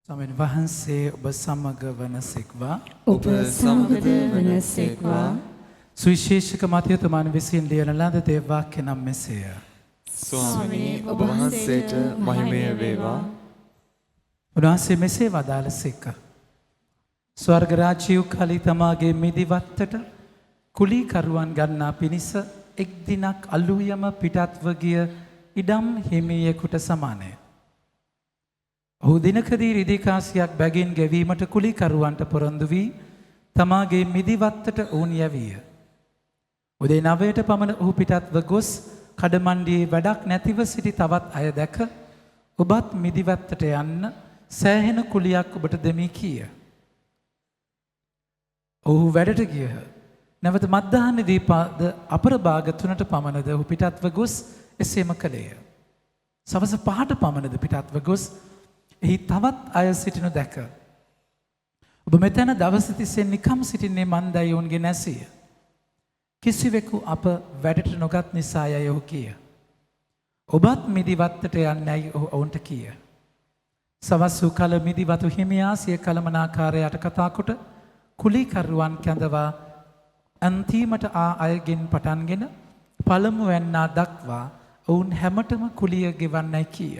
ස්වාමීන් වහන්සේ ඔබ සමග වනසෙක්වා ඔබ සමග වනසේක්වා. සුවිශේෂක මතයතුමාන් විසින් ලියන ලද දේව වාක්‍ය නම් මෙසේය. ස්වාමී ඔබ වහන්සේට මහිමය වේවා. උන්වහන්සේ මෙසේ වදාළසේක. ස්වර්ග රාජ්‍ය කලී තමාගේ මිදිවත්තට කුලීකරුවන් ගන්නා පිණිස එක් දිනක් අලුයම පිටත්ව ගිය ඉඩම් හිමියෙකුට සමානය. ඔහු දිනකදී රිදී කාසියක් බැගින් ගෙවීමට කුලීකරුවන්ට පොරොන්දු වී තමාගේ මිදිවත්තට ඔවුන් යැවිය. උදේ 9ට පමණ ඔහු පිටත්ව ගොස් කඩමණ්ඩියේ වැඩක් නැතිව සිටි තවත් අය දැක ඔබත් මිදිවත්තට යන්න සෑහෙන කුලියක් ඔබට දෙමි කීය. ඔහු වැඩට ගියහ. නැවත මධ්‍යහ්නදී පාද අපරභාග 3ට පමණද ඔහු පිටත්ව ගොස් එසේම කළේය. සවස 5ට පමණද පිටත්ව ගොස් එහි තවත් අය සිටිනු දැක ඔබ මෙතන දවස තිස්සේ නිකම් සිටින්නේ මන්දයි ඔවුන්ගේ නැසිය. කිසිවෙකු අප වැඩට නොගත් නිසායයි ඔහු කීය. ඔබත් මිදිවත්තට යන්නයි ඔහු ඔවුන්ට කීය. සවස් වූ කල මිදිවතු හිමියා සිය කළමනාකාරයට කතා කොට කුලීකරුවන් කැඳවා අන්තිමට අයගෙන් පටන්ගෙන පළමු වැන්නා දක්වා ඔවුන් හැමතෙම කුලිය ගෙවන්නයි කීය.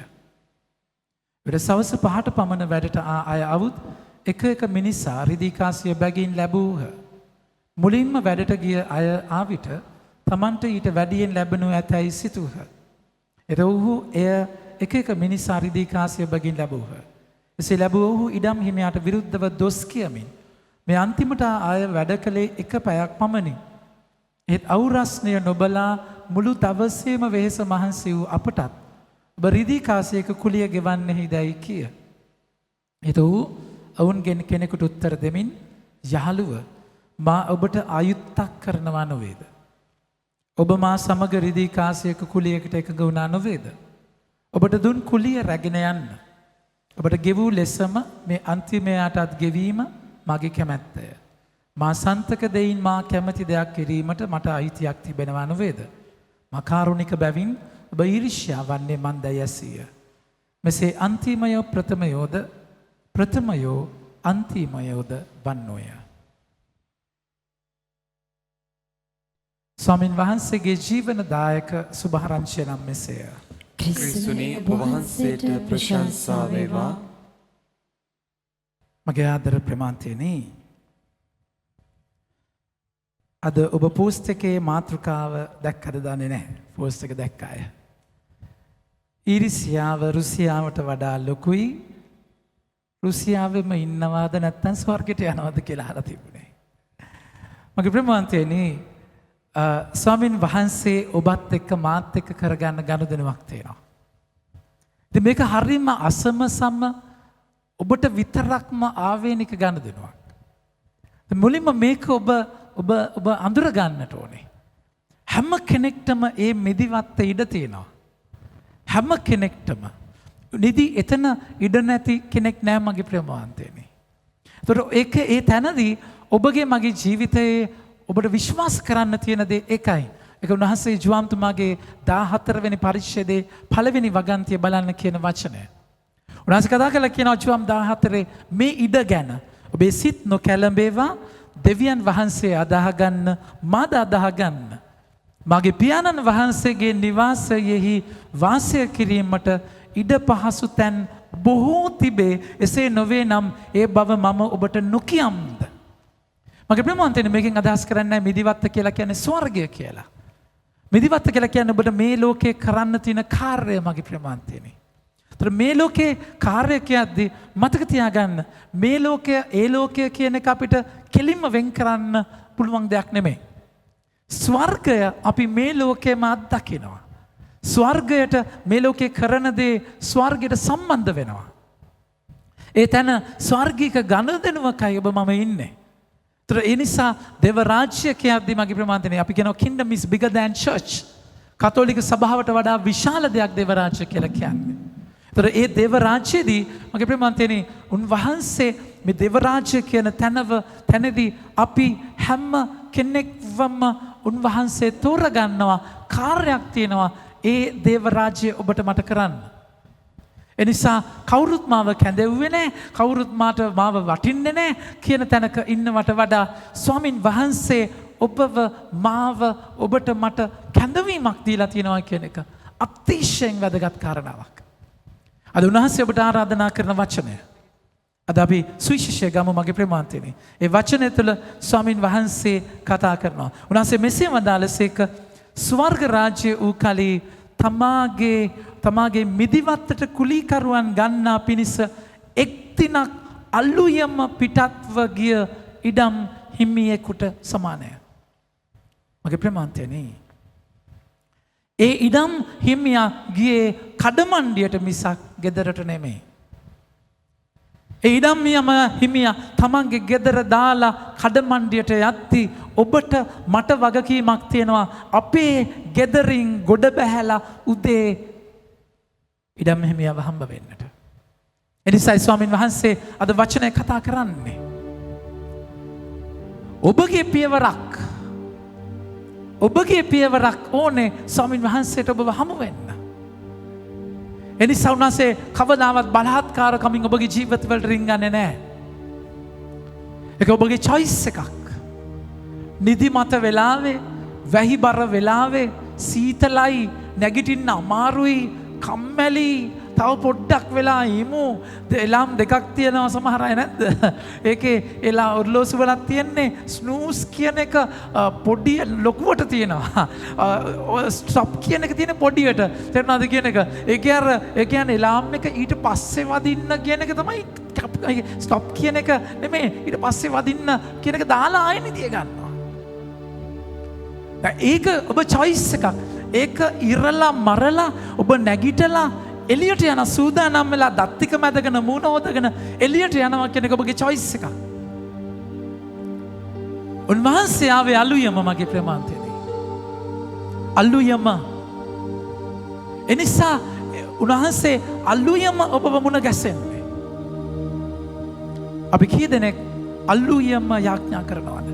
වෙද සවස් 5ට පමණ වැඩට අය අවුත් එක මිනිසා රිදී කාසිය බැගින් ලැබූහ. මුලින්ම වැඩට ගිය අය ආවිට තමන්ට ඊට වැඩියෙන් ලැබෙනු ඇතැයි සිතූහ. එත ඔහු එය එක මිනිසා රිදී කාසිය බැගින් ලැබූහ. එසේ ලැබූ ඔහු ඉඩම් හිමියාට විරුද්ධව දොස් කියමින් මේ අන්තිමට අය වැඩ කළේ එක පැයක් පමණි. ඒත් අවුරස්නය නොබලා මුළු දවසේම වෙහෙස මහන්සි වූ අපටත් ඔබ රිදී කාසියක කුලිය ගෙවන්නෙහි දැයි කිය. ඒත ඔහු ඔවුන්ගෙන් කෙනෙකුට උත්තර දෙමින් යහළුව මා ඔබට අයුත්තක් කරනවා නොවේද? ඔබ මා සමග රිදී කාසියක කුලියකට එකඟ වුණා නොවේද? ඔබට දුන් කුලිය රැගෙන යන්න. ඔබට ගෙවූ ලෙසම මේ අන්තිමයාටත් ගෙවීම මගේ කැමැත්තය. මා සන්තක දෙයින් මා කැමති දෙයක් කිරීමට මට අයිතියක් තිබෙනවා නොවේද? මා කාරුණික බැවින් ඔබ ඊර්ෂ්‍යා වන්නේ මන්දයි ඇසීය. මෙසේ අන්තිමයෝ ප්‍රථමයෝද ප්‍රථමයෝ අන්තිමයෝද වන්නෝය. ස්වාමින් වහන්සේගේ ජීවනදායක සුභාරංචිය නම් මෙසේය. ක්‍රිස්තුනි ඔබ වහන්සේට ප්‍රශංසා වේවා. මගේ ආදර ප්‍රමාන්තයනි, අද ඔබ පෝස්ට් එකේ මාතෘකාව දැක්කද දන්නේ නැහැ. පෝස්ට් එක දැක්ක අය. ඊරිසියාව රුසියාවට වඩා ලොකුයි. රුසියාවෙම ඉන්නවාද නැත්නම් ස්වර්ගයට යනවාද කියලා අහලා තිබුණේ. මගේ ප්‍රමාන්තයනි, ස්වාමින් වහන්සේ ඔබත් එක්ක මාත් එක්ක කරගන්න ගනුදෙනුවක් තියෙනවා. ඉතින් මේක හරියම අසමසම ඔබට විතරක්ම ආවේනික ගනුදෙනුවක්. මුලින්ම මේක ඔබ අඳුර ගන්නට ඕනේ. හැම කෙනෙක්ටම මේ මිදිවත්ත ඉඩ තියෙනවා. හැම කෙනෙක්ටම. නිදි එතන ඉඩ නැති කෙනෙක් නෑ මගේ ප්‍රමාන්තයනේ. ඒතකොට ඒක ඒ තැනදී ඔබගේ මගේ ජීවිතයේ ඔබට විශ්වාස කරන්න තියෙන දේ එකයි. ඒක උන්වහන්සේ ජුවම්තුමාගේ 14 වෙනි පරිච්ඡේදයේ පළවෙනි වගන්තිය බලන්න කියන වචනය. උන්වහන්සේ කතා කළා කියනවා ජුවම් 14 මේ ඉඩ ගැන. ඔබේ සිත් නොකැළඹේවා, දෙවියන් වහන්සේ අදාහගන්න, මාද අදාහගන්න. මගේ පියාණන් වහන්සේගේ නිවාසයෙහි වාසය කිරීමට ඉඩ පහසු තැන් බොහෝ තිබේ. එසේ නොවේ නම් ඒ බව මම ඔබට නොකියම්ද? මගේ ප්‍රමාන්තයෙන් මේකෙන් අදහස් කරන්නේ මිදිවත්ත කියලා කියන්නේ ස්වර්ගය කියලා. මිදිවත්ත කියලා කියන්නේ ඔබට මේ ලෝකේ කරන්න තියෙන කාර්යය මගේ ප්‍රමාන්තයනේ. ඒතර මේ ලෝකේ කාර්ය කියද්දි මතක තියාගන්න මේ ලෝකය ඒ ලෝකය කියන එක අපිට කෙලින්ම වෙන් කරන්න පුළුවන් දෙයක් නෙමෙයි. ස්වර්ගය අපි මේ ලෝකෙම අත්දකිනවා. ස්වර්ගයට මේ ලෝකේ කරන දේ ස්වර්ගයට සම්බන්ධ වෙනවා. ඒ තැන ස්වර්ගික ගනුදෙනුවකයි ඔබ මම ඉන්නේ. ඒ නිසා දේව රාජ්‍ය කියද්දී මගේ ප්‍රමාන්තනේ අපි කියනවා kingdom is bigger than church. කතෝලික සභාවට වඩා විශාල දෙයක් දේව රාජ්‍ය කියලා කියන්නේ. ඒතර ඒ දේව රාජ්‍යයේදී මගේ ප්‍රමාන්තනේ උන්වහන්සේ මේ දේව රාජ්‍ය කියන තැනදී අපි හැම කෙනෙක්වම උන්වහන්සේ තෝරගන්නවා කාර්යයක් තියෙනවා ඒ දේව රාජ්‍ය ඔබට මට කරන්න. එනිසා කවුරුත් මාව කැඳෙව්වේ නැහැ, කවුරුත් මාව වටින්නේ නැහැ කියන තැනක ඉන්නවට වඩා ස්වාමින් වහන්සේ ඔබව මාව ඔබට මට කැඳවීමක් දීලා තියෙනවා කියන එක අතිශයින් වැදගත් කාරණාවක්. අද උන්වහන්සේ ඔබට ආරාධනා කරන වචනය. අද අපි සුවිශේෂය ගමු මගේ ප්‍රේමාන්තයනි. ඒ වචනය තුළ ස්වාමින් වහන්සේ කතා කරනවා. උන්වහන්සේ මෙසේ වදාළසේක ස්වර්ග රාජ්‍ය වූ කලී තමාගේ මිදිවත්තට කුලීකරුවන් ගන්නා පිණිස එක්තිනක් අල්ලුයම පිටත්ව ගිය ඉඩම් හිමියෙකුට සමානය. මගේ ප්‍රේමාන්තයනි. ඒ ඉඩම් හිමියා ගියේ කඩමණ්ඩියට මිසක් ගෙදරට නෙමෙයි. ඒ ඉඩම් හිමියා තමන්ගේ ගෙදර දාලා කඩමණ්ඩියට යද්දී ඔබට මට වගකීමක් තියෙනවා අපේ ගෙදරින් ගොඩ බැහැලා උදේ ඉඩම් හිමියාව හම්බ වෙන්නට. එනිසායි ස්වාමින් වහන්සේ අද වචනය කතා කරන්නේ. ඔබගේ පියවරක් ඕනේ ස්වාමින් වහන්සේට ඔබව හමු වෙන්න. එනිසා උන්වහන්සේ කවදාවත් බලහත්කාරකමින් ඔබගේ ජීවිතවලට රිංගන්නේ නැහැ. ඒක ඔබගේ choice එකක්. නිදිමත වෙලාවේ, වැහිබර වෙලාවේ, සීතලයි, නැගිටින්න අමාරුයි, කම්මැලි, තව පොඩ්ඩක් වෙලා ඉමු. එලාම් දෙකක් තියෙනවා සමහර අය නැද්ද? ඒකේ එලා ඔර්ලෝසු වලක් තියෙන්නේ ස්නූස් කියන එක පොඩි ලොකුවට තියෙනවා. ස්ටොප් කියන එක තියෙන පොඩියට. තේරුණාද කියන එක? ඒ කියන්නේ එලාම් එක ඊට පස්සේ වදින්න කියන එක තමයි ස්ටොප් කියන එක නෙමෙයි. ඊට පස්සේ වදින්න කියන එක දාලා ආයෙ නිදිය ගන්නවා. ඒක ඔබ choice එකක්. ඒක ඉරලා මරලා ඔබ නැගිටලා එලියට යන සූදානම් වෙලා දත්තික මැදගෙන මූණ හොදගෙන එලියට යනවා කියන එක ඔබගේ choice එකක්. උන්වහන්සේ ආවේ අලුයම මගේ ප්‍රේමාන්තයනි. අලුයම. එනිසා උන්වහන්සේ අලුයම ඔබව මුණ ගැසෙන්නේ. අපි කී දෙනෙක් අලුයම යාඥා කරනවද?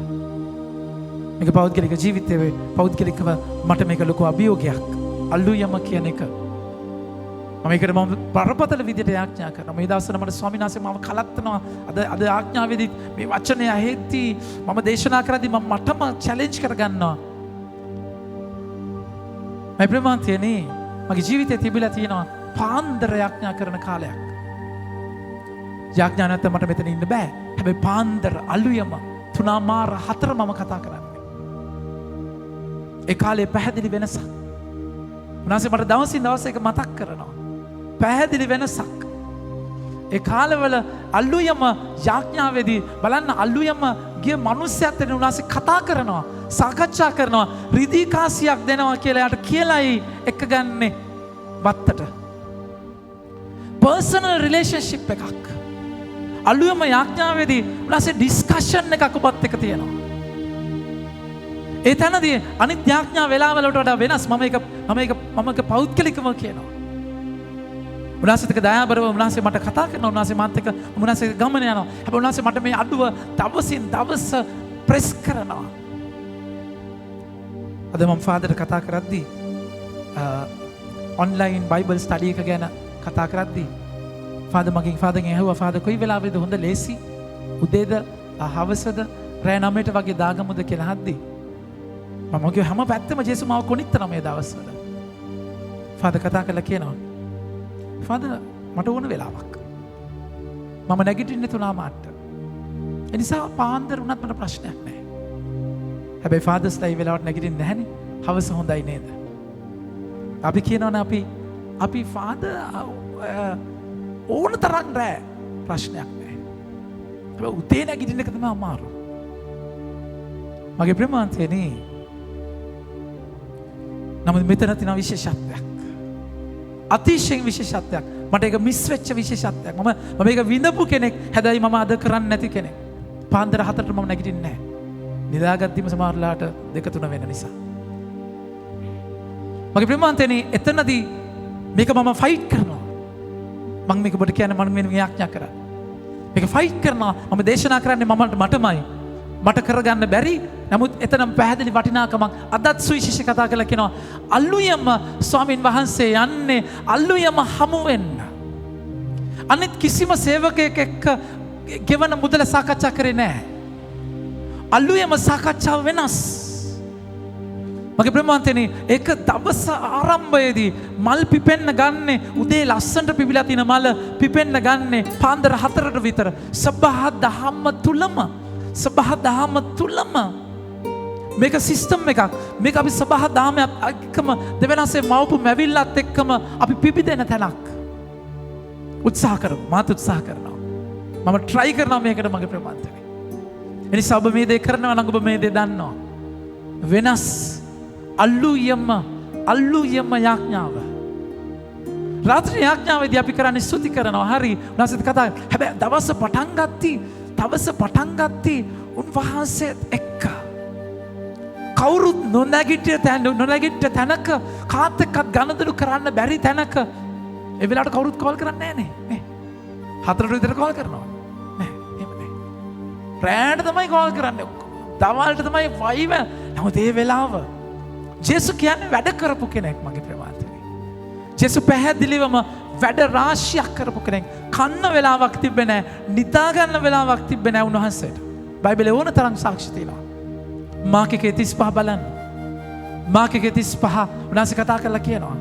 මේක පෞද්ගලික ජීවිතයේ පෞද්ගලිකව මට මේක ලොකු අභියෝගයක්. අලුයම කියන එක මේකට මම බරපතල විදිහට යාඥා කරනවා. මේ දවස්වල මට ස්වාමීන් වහන්සේ මාව කලත්තනවා. අද ආඥාවේදී මේ වචනය ඇහෙද්දී මම දේශනා කරද්දී මම මටම චැලෙන්ජ් කරගන්නවා. මම ප්‍රමාන්තියනේ මගේ ජීවිතේ තිබිලා තියෙනවා පාන්දර යාඥා කරන කාලයක්. යාඥා නැත්නම් මට මෙතන ඉන්න බෑ. හැබැයි පාන්දර අලුයම 3:04 මම කතා කරන්නේ. ඒ කාලේ පැහැදිලි වෙනසක්. උනාසේ මට දවසින් දවස එක මතක් කරනවා. පැහැදිලි වෙනසක්. ඒ කාලවල අල්ලුයම යාඥාවේදී බලන්න අල්ලුයම ගිය මිනිස්සුත් එක්ක උනාසේ කතා කරනවා, සාකච්ඡා කරනවා, රිදී කාසියක් දෙනවා කියලා යාට කියලායි එක ගන්නේ වත්තට. පර්සනල් රිලේෂන්ෂිප් එකක්. අල්ලුයම යාඥාවේදී උනාසේ ඩිස්කෂන් එකක් ඔබත් එක්ක තියෙනවා. ඒ තැනදී අනිත් යාඥා වෙලාවලට වඩා වෙනස්. මම ඒක පෞද්ගලිකව කියනවා. උන්වහන්සේත් එක්ක දයාබරව උන්වහන්සේ මට කතා කරනවා. උන්වහන්සේ මාත් එක්ක උන්වහන්සේ ගමන යනවා. හැබැයි උන්වහන්සේ මට මේ අඩුව දවසින් දවස ප්‍රෙස් කරනවා. අද මම ෆාදර්ට කතා කරද්දී ඔන්ලයින් බයිබල් ස්ටඩි එක ගැන කතා කරද්දී ෆාදර්ගෙන් ඇහුවා ෆාදර් කොයි වෙලාවෙද හොඳ ලේසි? උදේද, හවසද, රෑ 9ට වගේ දාගමුද කියලා අහද්දී මම කිව්වා හැම පැත්තෙම ජේසුස් මාව කොනිටනවා මේ දවස්වල. ෆාදර් කතා කරලා කියනවා ෆාදර් මට ඕන වෙලාවක්. මම නැගිටින්නේ 3:00ට. ඒ නිසා පාන්දර වුණත් මට ප්‍රශ්නයක් නැහැ. හැබැයි ෆාදර්ස්ලා ඒ වෙලාවට නැගිටින්නේ නැහනේ. හවස හොඳයි නේද? අපි කියනවනේ අපි ෆාදර් ඕන තරම් රෑ ප්‍රශ්නයක් නැහැ. හැබැයි උදේ නැගිටින්න එක තමයි අමාරු. මගේ ප්‍රේමාන්තයනි නමුත් මෙතන තියෙන විශේෂත්වයක්. අතිශයින් විශේෂත්වයක්. මට ඒක මිස් වෙච්ච විශේෂත්වයක්. මම මේක විඳපු කෙනෙක්. හැබැයි මම අද කරන්නේ නැති කෙනෙක්. පාන්දර 4ට මම නැගිටින්නේ නැහැ. නිදාගත්තීම සමහරලාට 2-3 වෙන නිසා. මගේ ප්‍රේමාන්තයනි එතනදී මේක මම ෆයිට් කරනවා. මම මේක ඔබට කියන්නේ මම මේ යාඥා කරා. මේක ෆයිට් කරනවා. මම දේශනා කරන්නේ මටමයි. මට කරගන්න බැරි. නමුත් එතනම් පැහැදිලි වටිනාකමක් අදත් සුවිශේෂ කතා කරලා කියනවා අල්ලුයම ස්වාමින් වහන්සේ යන්නේ අල්ලුයම හමු වෙන්න. අනිත් කිසිම සේවකයෙක් එක්ක ගෙවන මුදල සාකච්ඡා කරේ නැහැ. අලුයම සාකච්ඡාව වෙනස්. මගේ ප්‍රමාන්තනේ ඒක දවස ආරම්භයේදී මල් පිපෙන්න ගන්නේ උදේ ලස්සනට පිපිලා තියෙන මල පිපෙන්න ගන්නේ පාන්දර 4ට විතර. සබහා දහම තුලම මේක සිස්ටම් එකක්. මේක අපි සබහා දහම එක්කම දෙවෙනසේ මවපු මැවිල්ලත් එක්කම අපි පිපිදෙන තැනක්. උත්සාහ කරමු. මාත් උත්සාහ කරනවා. මම try කරනවා මේකට මගේ ප්‍රමාන්තනේ. එනිසා ඔබ මේ දේ කරනවා නම් ඔබ මේ දේ දන්නවා. වෙනස් අල්ලුයම යාඥාව. රාත්‍රී යාඥාවේදී අපි කරන්නේ ස්තුති කරනවා. හරි. උන්වහන්සේත් කතා. හැබැයි දවස පටන් ගත්තා උන්වහන්සේත් එක්ක. කවුරුත් නොනැගිට තැනක කාත් එක්කත් ගනුදෙනු කරන්න බැරි තැනක ඒ වෙලාවට කවුරුත් කෝල් කරන්නේ නැහැ නේ. 4ට විතර කෝල් කරනවා. නෑ එහෙම නෑ. රෑට තමයි කෝල් කරන්නේ ඔක්කොම. දවල්ට තමයි 5. නමුත් ඒ වෙලාව ජේසු කියන්නේ වැඩ කරපු කෙනෙක් මගේ ප්‍රමාතනේ. ජේසු පැහැදිලිවම වැඩ රාශියක් කරපු කෙනෙක්. කන්න වෙලාවක් තිබ්බේ නැහැ. නිදා ගන්න වෙලාවක් තිබ්බේ නැහැ උන්වහන්සේට. බයිබලේ ඕන තරම් සාක්ෂි තියෙනවා. මාර්කේ 35 බලන්න. මාර්කේ 35 උන්වහන්සේ කතා කරලා කියනවා.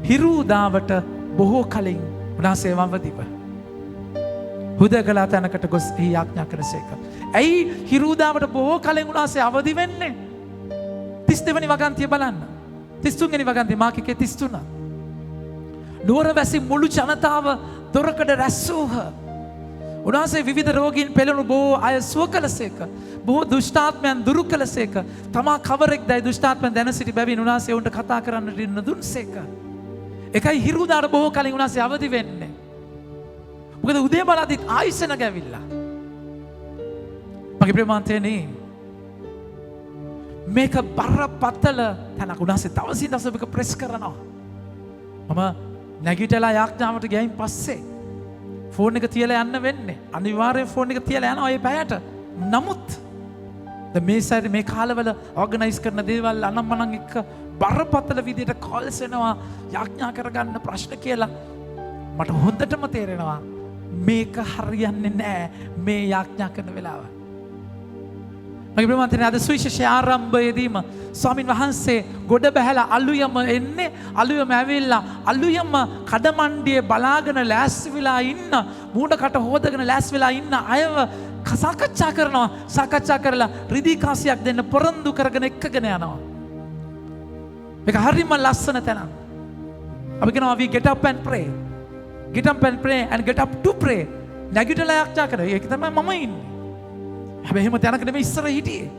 හිරුදාවට බොහෝ කලින් උන්වහන්සේ වවදිව හුදකලා තැනකට ගොස් එහි යාඥා කරසේක. ඇයි හිරුදාවට බොහෝ කලින් උන්වහන්සේ අවදි වෙන්නේ? 32 වෙනි වගන්තිය බලන්න. 33 වෙනි වගන්තිය මාර්කේ 33. නුවරවැසි මුළු ජනතාව දොරකඩ රැස්වූහ. උන්වහන්සේ විවිධ රෝගීන් පෙළෙනු බොහෝ අය සුව කළසේක. බොහෝ දුෂ්ටාත්මයන් දුරු කළසේක. තමා කවරෙක්දයි දුෂ්ටාත්මයන් දැන සිටි බැවින් උන්වහන්සේ උන්ට කතා කරන්නට ඉන්න දුන්සේක. එකයි හිරුදාට බොහෝ කලින් උන්වහන්සේ අවදි වෙන්නේ. මොකද උදේ බලද්දිත් ආයිසන ගැවිලා. මගේ ප්‍රේමාන්තයනි මේක බරපතල තැනක්. උන්වහන්සේ දවසින් දවස මේක ප්‍රෙස් කරනවා. මම නැගිටලා යාඥාවට ගියයින් පස්සේ ෆෝන් එක තියලා යන්න වෙන්නේ. අනිවාර්යෙන් ෆෝන් එක තියලා යනවා ඒ පැයට. නමුත් මේ සයිඩ් මේ කාලවල ඕගනයිස් කරන දේවල් අනම්මනම් එක්ක බරපතල විදියට කෝල්ස් එනවා යාඥා කරගන්න ප්‍රශ්න කියලා. මට හොඳටම තේරෙනවා මේක හරියන්නේ නැහැ මේ යාඥා කරන වෙලාව. මගේ ප්‍රමාන්තනේ අද සුවිශේෂ ආරම්භයේදීම ස්වාමින් වහන්සේ ගොඩ බැහැලා අලුයම එන්නේ. අලුයම ඇවිල්ලා අලුයම කඩමණ්ඩියේ බලාගෙන ලෑස්ති වෙලා ඉන්න මූණකට හොදගෙන ලෑස්ති වෙලා ඉන්න අයව සාකච්ඡා කරනවා. සාකච්ඡා කරලා රිදී කාසියක් දෙන්න පොරොන්දු කරගෙන එක්කගෙන යනවා. මේක හරිම ලස්සන තැනක්. අපි කියනවා we get up and pray. Get up and pray and get up to pray. නැගිටලා යාඥා කරනවා. ඒක තමයි මම ඉන්නේ. හැබැයි එහෙම තැනක නෙමෙයි ඉස්සර හිටියේ.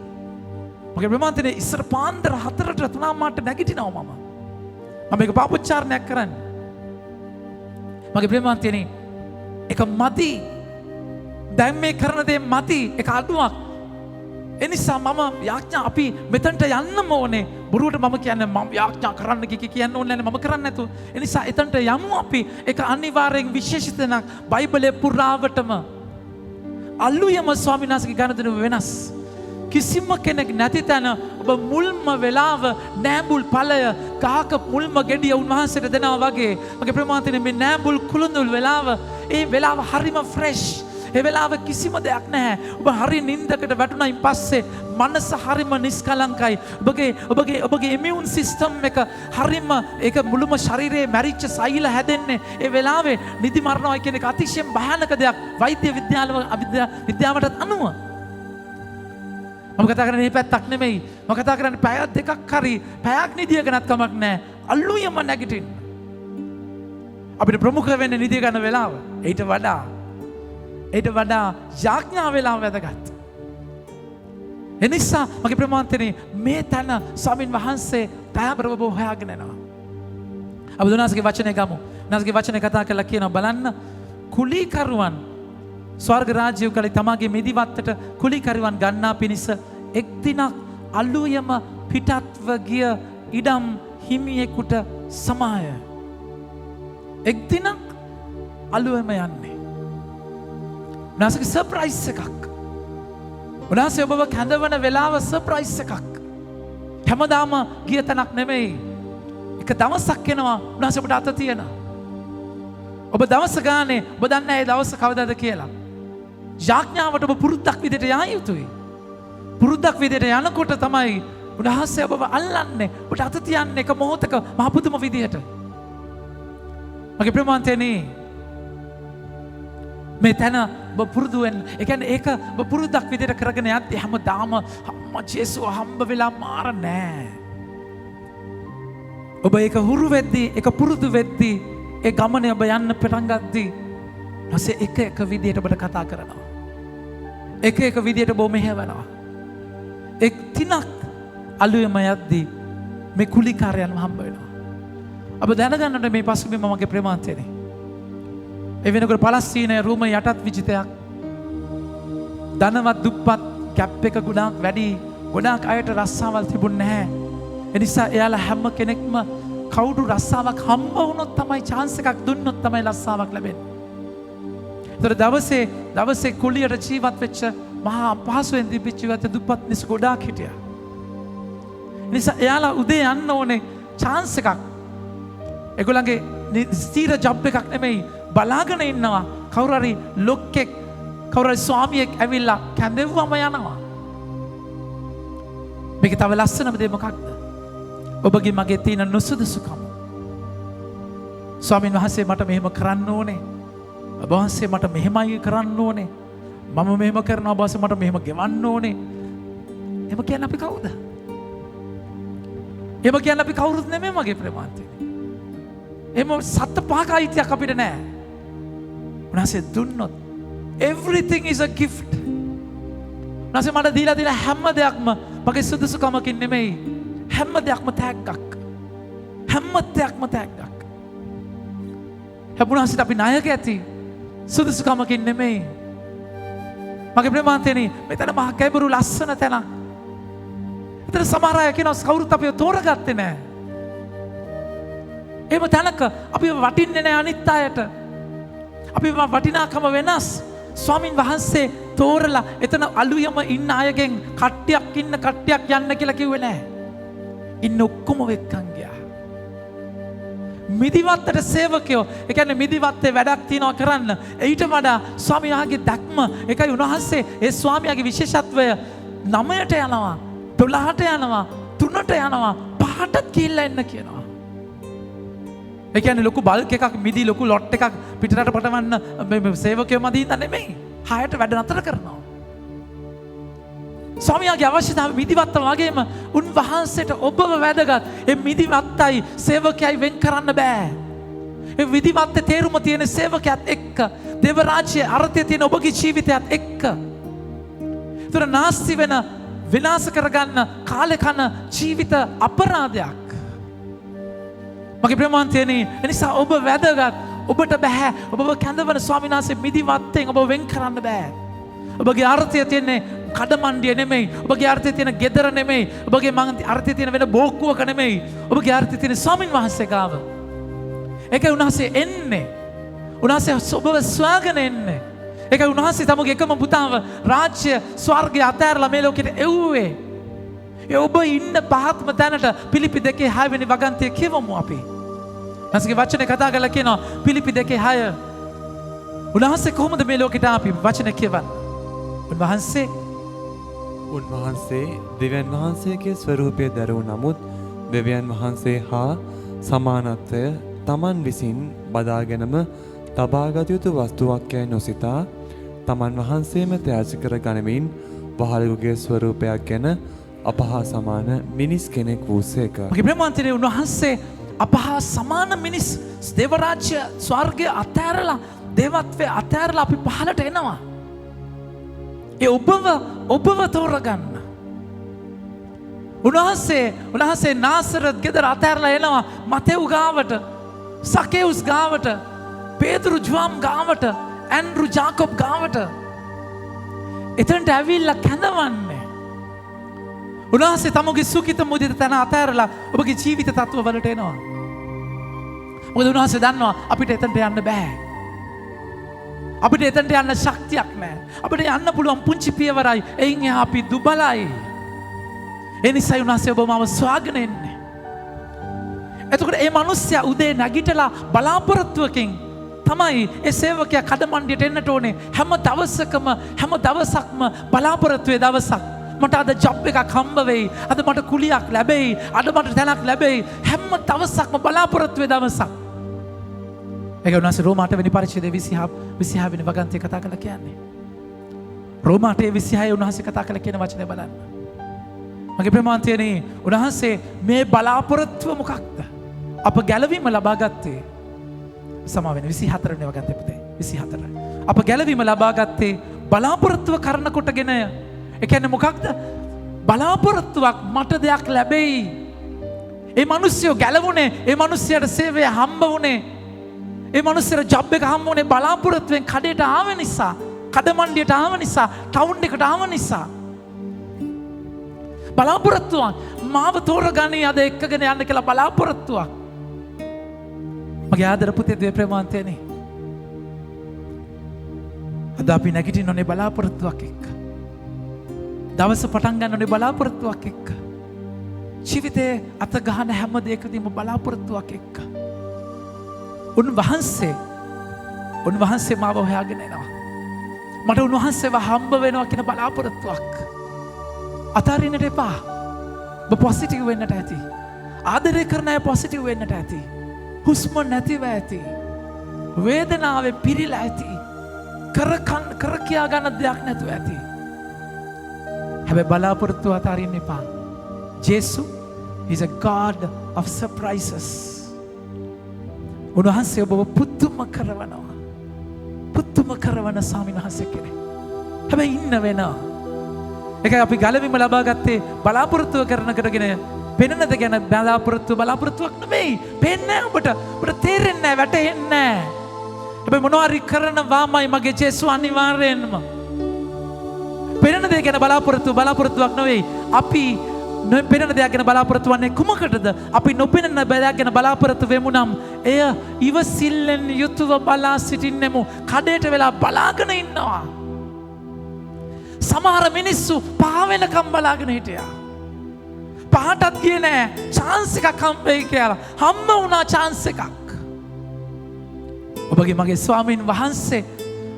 මගේ ප්‍රමාන්තනේ ඉස්සර පාන්දර 4ට 3 මාට නැගිටිනවා මම. මම මේක පාපොච්චාරණයක් කරන්නේ. මගේ ප්‍රමාන්තනේ ඒක මදි. දැන් මේ කරන දේ මදි. ඒක අඩුවක්. එනිසා මම යාඥා අපි මෙතනට යන්නම ඕනේ. බොරුවට මම කියන්නේ මම යාඥා කරන්න කියන්න ඕනේ නැහැ. මම කරන්නේ නැතු. එනිසා එතනට යමු අපි. ඒක අනිවාර්යෙන් විශේෂිත දෙයක්. බයිබලයේ පුරාවටම අල්ලුයම ස්වාමීන් වහන්සේගේ ගනුදෙනුව වෙනස්. කිසිම කෙනෙක් නැති තැන ඔබ මුල්ම වෙලාව නෑඹුල් ඵලය ගහක මුල්ම ගෙඩිය උන්වහන්සේට දෙනවා වගේ. මගේ ප්‍රමාන්තනේ මේ නෑඹුල් කුළුඳුල් වෙලාව ඒ වෙලාව හරිම ෆ්‍රෙෂ්. ඒ වෙලාව කිසිම දෙයක් නැහැ. ඔබ හරි නින්දකට වැටුණයින් පස්සේ මනස හරිම නිස්කලංකයි. ඔබගේ ඉමුන් සිස්ටම් එක හරිම ඒක මුළුම ශරීරයේ මැරිච්ච සෛල හැදෙන්නේ ඒ වෙලාවේ නිදි මරනවා කියන එක අතිශයින් භයානක දෙයක්. වෛද්‍ය විද්‍යාවටත් අනුව. මම කතා කරන්නේ මේ පැත්තක් නෙමෙයි. මම කතා කරන්නේ පැය දෙකක් හරි පැයක් නිදියකනත් කමක් නැහැ. අල්ලුයම නැගිටින්න. අපිට ප්‍රමුඛ වෙන්නේ නිදිය ගන්න වෙලාව. ඊට වඩා යාඥා වෙලාව වැදගත්. එනිසා මගේ ප්‍රමාන්තනේ මේ තැන ස්වාමින් වහන්සේ දයාබරව හොයාගෙන යනවා. අපි දුනාසගේ වචනේ ගමු. දුනාසගේ වචනේ කතා කරලා කියනවා බලන්න කුලීකරුවන් ස්වර්ග රාජ්‍යය කලේ තමාගේ මිදිවත්තට කුලීකරුවන් ගන්නා පිණිස එක් දිනක් අලුයම පිටත්ව ගිය ඉඩම් හිමියෙකුට සමාය. එක් දිනක් අලුයම යන්නේ. උන්වහන්සේගේ සර්ප්‍රයිස් එකක්. උන්වහන්සේ ඔබව කැඳවන වෙලාව සර්ප්‍රයිස් එකක්. හැමදාම ගිය තැනක් නෙමෙයි. එක දවසක් එනවා උන්වහන්සේ ඔබට අත තියන. ඔබ දවස ගානේ ඔබ දන්නේ ඒ දවස කවදාද කියලා. යාඥාවට ඔබ පුරුද්දක් විදිහට යා යුතුයි. පුරුද්දක් විදිහට යනකොට තමයි උන්වහන්සේ ඔබව අල්ලන්නේ, ඔබට අත තියන්නේ එක මොහොතක මහ පුදුම විදිහට. මගේ ප්‍රමාන්තයනේ මේ තැන ඔබ පුරුදු වෙන්න. ඒ කියන්නේ ඒක ඔබ පුරුද්දක් විදිහට කරගෙන යද්දී හැමදාම අම්මා ජේසුව හම්බ වෙලා මාර නෑ. ඔබ ඒක හුරු වෙද්දී, ඒක පුරුදු වෙද්දී, ඒ ගමනේ ඔබ යන්න පටන් ගද්දී ඊපස්සේ එක විදිහට ඔබට කතා කරනවා. එක විදිහට ඔබ මෙහෙවනවා. එක් තිනක් අලුයම යද්දී මේ කුලිකාරයන්ව හම්බ වෙනවා. ඔබ දැනගන්නට මේ පසුබිම මගේ ප්‍රේමාන්තයනේ. ඒ වෙනකොට පලස්තීනය රෝම යටත් විජිතයක්. ධනවත් දුප්පත් කැප් එක ගොඩාක් වැඩි. ගොඩාක් අයට රස්සාවල් තිබුණේ නැහැ. ඒ නිසා එයාලා හැම කෙනෙක්ම කවුරු රස්සාවක් හම්බ වුණොත් තමයි chance එකක් දුන්නොත් තමයි රස්සාවක් ලැබෙන්නේ. ඒතර දවසේ කුලියට ජීවත් වෙච්ච මහා අපහසුයෙන් තිබිච්ච ජීවිත දුප්පත් මිනිස්සු ගොඩාක් හිටියා. නිසා එයාලා උදේ යන්න ඕනේ chance එකක්. ඒගොල්ලන්ගේ ස්ථීර ජොබ් එකක් නෙමෙයි බලාගෙන ඉන්නවා. කවුරු හරි ලොක්ෙක් කවුරු හරි ස්වාමියෙක් ඇවිල්ලා කැඳෙව්වම යනවා. මේක තව ලස්සනම දේ මොකක්ද? ඔබගේ මගේ තියෙන නුසුදුසුකම. ස්වාමීන් වහන්සේ මට මෙහෙම කරන්න ඕනේ. ඔබ වහන්සේ මට මෙහෙමයි කරන්න ඕනේ. මම මෙහෙම කරනවා ඔබ වහන්සේ මට මෙහෙම ගෙවන්න ඕනේ. එහෙම කියන්නේ අපි කවුද? එහෙම කියන්නේ අපි කවුරුත් නෙමෙයි මගේ ප්‍රේමාන්තේ. එහෙම සත්ත පහක අයිතියක් අපිට නැහැ. උන්වහන්සේ දුන්නොත් everything is a gift. උන්වහන්සේ මට දීලා හැම දෙයක්ම මගේ සුදුසුකමකින් නෙමෙයි. හැම දෙයක්ම තෑග්ගක්. හැම දෙයක්ම තෑග්ගක්. හැබුණාසිට අපි ණයක ඇති සුදුසුකමකින් නෙමෙයි. මගේ ප්‍රේමාන්තේනි මෙතන මහා කැබරු ලස්සන තැනක්. මෙතන සමහර අය කියනවා කවුරුත් අපිව තෝරගත්තේ නැහැ. එහෙම තැනක අපිව වටින්නේ නැහැ අනිත් අයට. අපිව වටිනාකම වෙනස්. ස්වාමින් වහන්සේ තෝරලා එතන අලුයම ඉන්න අයගෙන් කට්ටියක් ඉන්න කට්ටියක් යන්න කියලා කිව්වේ නැහැ. ඉන්න ඔක්කොම වෙක්කන් ගියා. මිදිවත්තට සේවකයෝ, ඒ කියන්නේ මිදිවත්තේ වැඩක් තියනවා කරන්න. ඊට වඩා ස්වාමියාගේ දැක්ම, ඒකයි උන්වහන්සේ ඒ ස්වාමියාගේ විශේෂත්වය 9ට යනවා, 12ට යනවා, 3ට යනවා, 5ටත් ගිහිල්ලා එන්න කියනවා. ඒ කියන්නේ ලොකු බල්ක් එකක් මිදි ලොකු ලොට් එකක් පිටරට පටවන්න මේ සේවකයෝ මදින්න නෙමෙයි. 6ට වැඩ නතර කරනවා. ස්වාමියාගේ අවශ්‍යතාව මිදිවත්ත වගේම උන්වහන්සේට ඔබව වැදගත්. ඒ මිදිවත්තයි සේවකයයි වෙන් කරන්න බෑ. ඒ මිදිවත්තේ තේරුම තියෙන සේවකයාත් එක්ක දේව රාජ්‍යයේ අර්ථය තියෙන ඔබගේ ජීවිතයත් එක්ක. ඒතර නාස්ති වෙන විනාශ කරගන්න කාලේ කන ජීවිත අපරාධයක්. මගේ ප්‍රේමාන්තයනි එනිසා ඔබ වැදගත්. ඔබට බෑ ඔබව කැඳවන ස්වාමීන් වහන්සේ මිදිවත්තෙන් ඔබ වෙන් කරන්න බෑ. ඔබගේ අර්ථය තියෙන්නේ කඩමණ්ඩිය නෙමෙයි. ඔබගේ අර්ථය තියෙන ගෙදර නෙමෙයි. ඔබගේ අර්ථය තියෙන වෙන බෝක්කුවක නෙමෙයි. ඔබගේ අර්ථය තියෙන ස්වාමීන් වහන්සේ ගාව. ඒකයි උන්වහන්සේ එන්නේ. උන්වහන්සේ ඔබව සොයාගෙන එන්නේ. ඒකයි උන්වහන්සේ තමගේ එකම පුතාව රාජ්‍ය ස්වර්ගය අතහැරලා මේ ලෝකෙට එව්වේ. ඒ ඔබ ඉන්න පහත්ම තැනට පිලිපි 2:6 වෙනි වගන්තිය කියවමු අපි. නැස්ගේ වචනේ කතා කරලා කියනවා පිලිපි 2:6. උන්වහන්සේ කොහොමද මේ ලෝකෙට ආපි වචනේ කියවන්නේ? උන්වහන්සේ දෙවියන් වහන්සේගේ ස්වරූපය දැරූ නමුත් දෙවියන් වහන්සේ හා සමානත්වය තමන් විසින් බදාගෙනම තබාගත යුතු වස්තුවක් යැයි නොසිතා තමන් වහන්සේම ත්‍යාජ කර ගනිමින් වහලෙකුගේ ස්වරූපයක් ගැන අප හා සමාන මිනිස් කෙනෙක් වූසේක. මගේ ප්‍රේමාන්තනේ උන්වහන්සේ අප හා සමාන මිනිස් දේව රාජ්‍ය ස්වර්ගය අතහැරලා දේවත්වයේ අතහැරලා අපි පහළට එනවා. ඒ ඔබව තෝරගන්න. උන්වහන්සේ නාසරත් ගෙදර අතහැරලා එනවා මතෙව් ගාවට, සකේවුස් ගාවට, පේතුරු ජුවම් ගාවට, ඇන්ඩ්‍රු ජාකොබ් ගාවට. එතනට ඇවිල්ලා කැඳවන්නේ. උන්වහන්සේ තමගේ සුඛිත මුදිත තැන අතහැරලා ඔබගේ ජීවිත තත්ත්ව වලට එනවා. මොකද උන්වහන්සේ දන්නවා අපිට එතනට යන්න බෑ. අපිට එතනට යන්න ශක්තියක් නැහැ. අපිට යන්න පුළුවන් පුංචි පියවරයි. එයින් එහා අපි දුබලයි. ඒ නිසා උන්වහන්සේ ඔබ මාව සොයාගෙන එන්නේ. එතකොට මේ මිනිස්සයා උදේ නැගිටලා බලාපොරොත්තුවකින් තමයි ඒ සේවකයා කඩමණ්ඩියට එන්නට ඕනේ. හැම දවසක්ම බලාපොරොත්තු වේ දවසක්. මට අද ජොබ් එකක් හම්බ වෙයි. අද මට කුලියක් ලැබෙයි. අද මට තැනක් ලැබෙයි. හැම දවසක්ම බලාපොරොත්තු වේ දවසක්. ඒක උන්වහන්සේ රෝම 8 වෙනි පරිච්ඡේදයේ 26 වෙනි වගන්තිය කතා කරලා කියන්නේ. රෝම 8:26 උන්වහන්සේ කතා කරලා කියන වචනේ බලන්න. මගේ ප්‍රමාන්තයනේ උන්වහන්සේ මේ බලාපොරොත්තුව මොකක්ද? අප ගැලවීම ලබා ගත්තේ සමාවෙන 24 වෙනි වගන්තිය පුතේ 24. අප ගැලවීම ලබා ගත්තේ බලාපොරොත්තුව කරන කොටගෙන. ඒ කියන්නේ මොකක්ද? බලාපොරොත්තුවක් මට දෙයක් ලැබෙයි. ඒ මිනිස්සු ගැලවුනේ, ඒ මිනිස්සයාට සේවය හම්බ වුණේ, ඒ මිනිස්සයාට ජොබ් එක හම්බ වුණේ බලාපොරොත්තුවෙන් කඩේට ආව නිසා, කඩමණ්ඩියට ආව නිසා, ටවුන් එකට ආව නිසා. බලාපොරොත්තුවක් මාව තෝරගනී අද එක්කගෙන යන්න කියලා බලාපොරොත්තුවක්. මගේ ආදර පුතේ දේ ප්‍රේමාන්තයනේ. අද අපි නැගිටින්න ඕනේ බලාපොරොත්තුවක් එක්ක. දවස පටන් ගන්න ඕනේ බලාපොරොත්තුවක් එක්ක. ජීවිතේ අත ගහන හැම දෙයකදීම බලාපොරොත්තුවක් එක්ක. උන්වහන්සේ මාව හොයාගෙන එනවා. මට උන්වහන්සේව හම්බ වෙනවා කියන බලාපොරොත්තුවක්. අතාරින්නට එපා. ඔබ පොසිටිව් වෙන්නට ඇති. ආදරය කරන අය පොසිටිව් වෙන්නට ඇති. හුස්ම නැතිව ඇති. වේදනාවේ පිරීලා ඇති. කර කියා ගන්න දෙයක් නැතුව ඇති. හැබැයි බලාපොරොත්තුව අතාරින්න එපා. ජේසු is a God of surprises. උන්වහන්සේ ඔබව පුදුම කරවනවා. පුදුම කරවන ස්වාමීන් වහන්සේ කෙනෙක්. හැබැයි ඉන්න වෙනවා. ඒකයි අපි ගැලවීම ලබා ගත්තේ බලාපොරොත්තුව කරනකටගෙන පෙනෙනද ගැන බලාපොරොත්තුවක් නෙමෙයි. පේන්නේ නැහැ ඔබට. ඔබට තේරෙන්නේ නැහැ, වැටහෙන්නේ නැහැ. හැබැයි මොනවා හරි කරනවාමයි මගේ ජේසු අනිවාර්යෙන්ම. පෙනෙන දේ ගැන බලාපොරොත්තුවක් නෙවෙයි. අපි පෙනෙන දෙයක් ගැන බලාපොරොත්තු වන්නේ කුමකටද? අපි නොපෙනෙන දෙයක් ගැන බලාපොරොත්තු වෙමු නම් එය ඉවසිල්ලෙන් යුතුව බලා සිටින්නෙමු. කඩේට වෙලා බලාගෙන ඉන්නවා. සමහර මිනිස්සු පහ වෙනකම් බලාගෙන හිටියා. පහටත් ගියේ නෑ. chance එකක් හම්බෙයි කියලා. හම්බ වුණා chance එකක්. ඔබගේ මගේ ස්වාමීන් වහන්සේ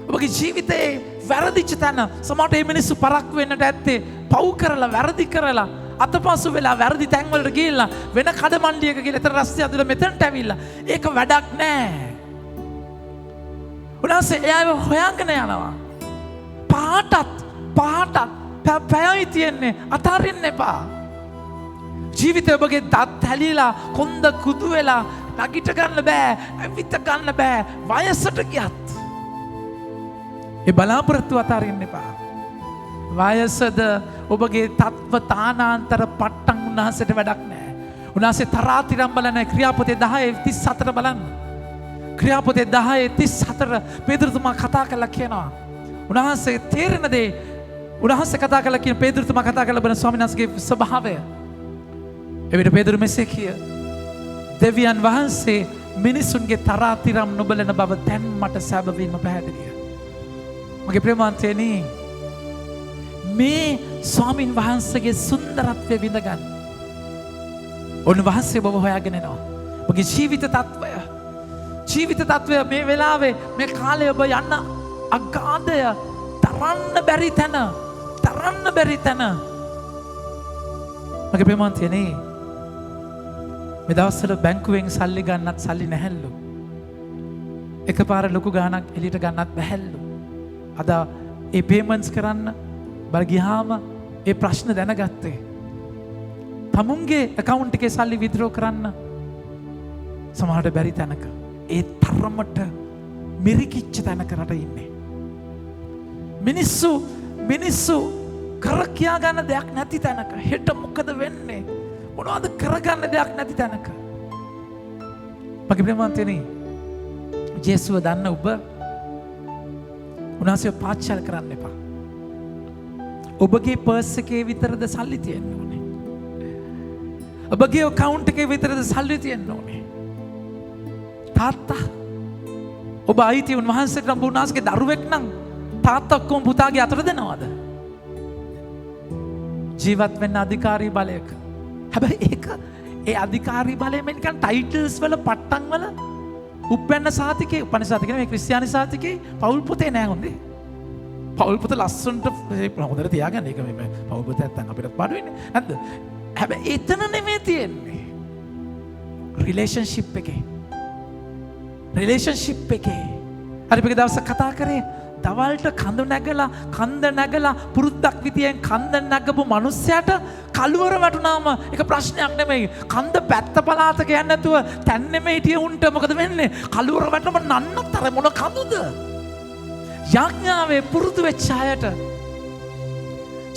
ඔබගේ ජීවිතේ වැරදිච්ච තැන සමහරට මේ මිනිස්සු පරක් වෙන්නට ඇත්තේ පව් කරලා වැරදි කරලා අතපසු වෙලා වැරදි තැන්වලට ගිහිල්ලා වෙන කඩමණ්ඩියක ගිහලා එතන රස්තිය අදලා මෙතනට ඇවිල්ලා ඒක වැඩක් නෑ. උනාසේ එයාව හොයාගෙන යනවා. පහටත් පැයයි තියෙන්නේ. අතාරින්න එපා. ජීවිතය ඔබගේ දත් හැලිලා කොන්ද කුදු වෙලා නගිට ගන්න බෑ, ඇවිත් ගන්න බෑ, වයසට ගියත් ඒ බලාපොරොත්තු අතාරින්න එපා. වයසද ඔබගේ තත්ව තානාන්තර පට්ටම් උන්වහන්සේට වැඩක් නෑ. උන්වහන්සේ තරාතිරම් බලන ක්‍රියාපොතේ 10:34 බලන්න. ක්‍රියාපොතේ 10:34 පේතෘතුමා කතා කරලා කියනවා. උන්වහන්සේ තේරෙන දේ උන්වහන්සේ කතා කරලා කියන පේතෘතුමා කතා කරලා බලන ස්වාමීන් වහන්සේගේ ස්වභාවය. එවිට පේතෘ මෙසේ කිය දෙවියන් වහන්සේ මිනිසුන්ගේ තරාතිරම් නොබලන බව දැන් මට සැබවින්ම පැහැදිලිය. මගේ ප්‍රේමාන්තයනි මේ ස්වාමීන් වහන්සේගේ සුන්දරත්වය විඳගන්න. උන්වහන්සේ ඔබව හොයාගෙන එනවා. ඔබගේ ජීවිත තත්වය මේ වෙලාවේ මේ කාලේ ඔබ යන්න අගාධය තරන්න බැරි තැන. මගේ ප්‍රේමාන්තයනි මේ දවස්වල බැංකුවෙන් සල්ලි ගන්නත් සල්ලි නැහැලු. එකපාර ලොකු ගාණක් එළියට ගන්නත් බැහැලු. අද ඒ පේමන්ට්ස් කරන්න බල ගියාම ඒ ප්‍රශ්න දැනගත්තේ. තමුන්ගේ account එකේ සල්ලි withdraw කරන්න සමහරට බැරි තැනක. ඒ තරමට මිරිකිච්ච තැනක රට ඉන්නේ. මිනිස්සු කර කියා ගන්න දෙයක් නැති තැනක. හෙට මොකද වෙන්නේ? මොනවද කරගන්න දෙයක් නැති තැනක. මගේ ප්‍රේමාන්තයනි ජේසුව දන්න ඔබ උන්වහන්සේ පාච්චල් කරන්න එපා. ඔබගේ පර්ස් එකේ විතරද සල්ලි තියෙන්න ඕනේ. ඔබගේ account එකේ විතරද සල්ලි තියෙන්න ඕනේ. තාත්තා ඔබ අයිති උන්වහන්සේට නම් උන්වහන්සේගේ දරුවෙක් නම් තාත්තා ඔක්කොම පුතාගේ අතට දෙනවද? ජීවත් වෙන්න අධිකාරී බලයක. හැබැයි ඒක ඒ අධිකාරී බලයෙන් නිකන් ටයිටල්ස් වල පට්ටම් වල උපැන්න සාතිකේ උපන්න සාතිකේ මේ ක්‍රිස්තියානි සාතිකේ පවුල් පොතේ නෑ හොඳේ. පවුල් පොත ලස්සනට හොඳට තියාගන්න. ඒක මේ පවුල් පොත නැත්තම් අපිට පාඩු වෙන්නේ. නැද්ද? හැබැයි එතන නෙමෙයි තියෙන්නේ. රිලේෂන්ෂිප් එකේ. රිලේෂන්ෂිප් එකේ. හරි අපි දවසක් කතා කරේ දවල්ට කඳ නැගලා පුරුද්දක් විදියෙන් කඳ නැගපු මිනිස්සයාට කළුවර වටුනාම ඒක ප්‍රශ්නයක් නෙමෙයි. කඳ පැත්ත පලාතක යන්නේ නැතුව තැන්නෙම හිටිය උන්ට මොකද වෙන්නේ? කළුවර වටනම නන්නතර මොන කඳුද? යාඥාවේ පුරුදු වෙච්ච අයට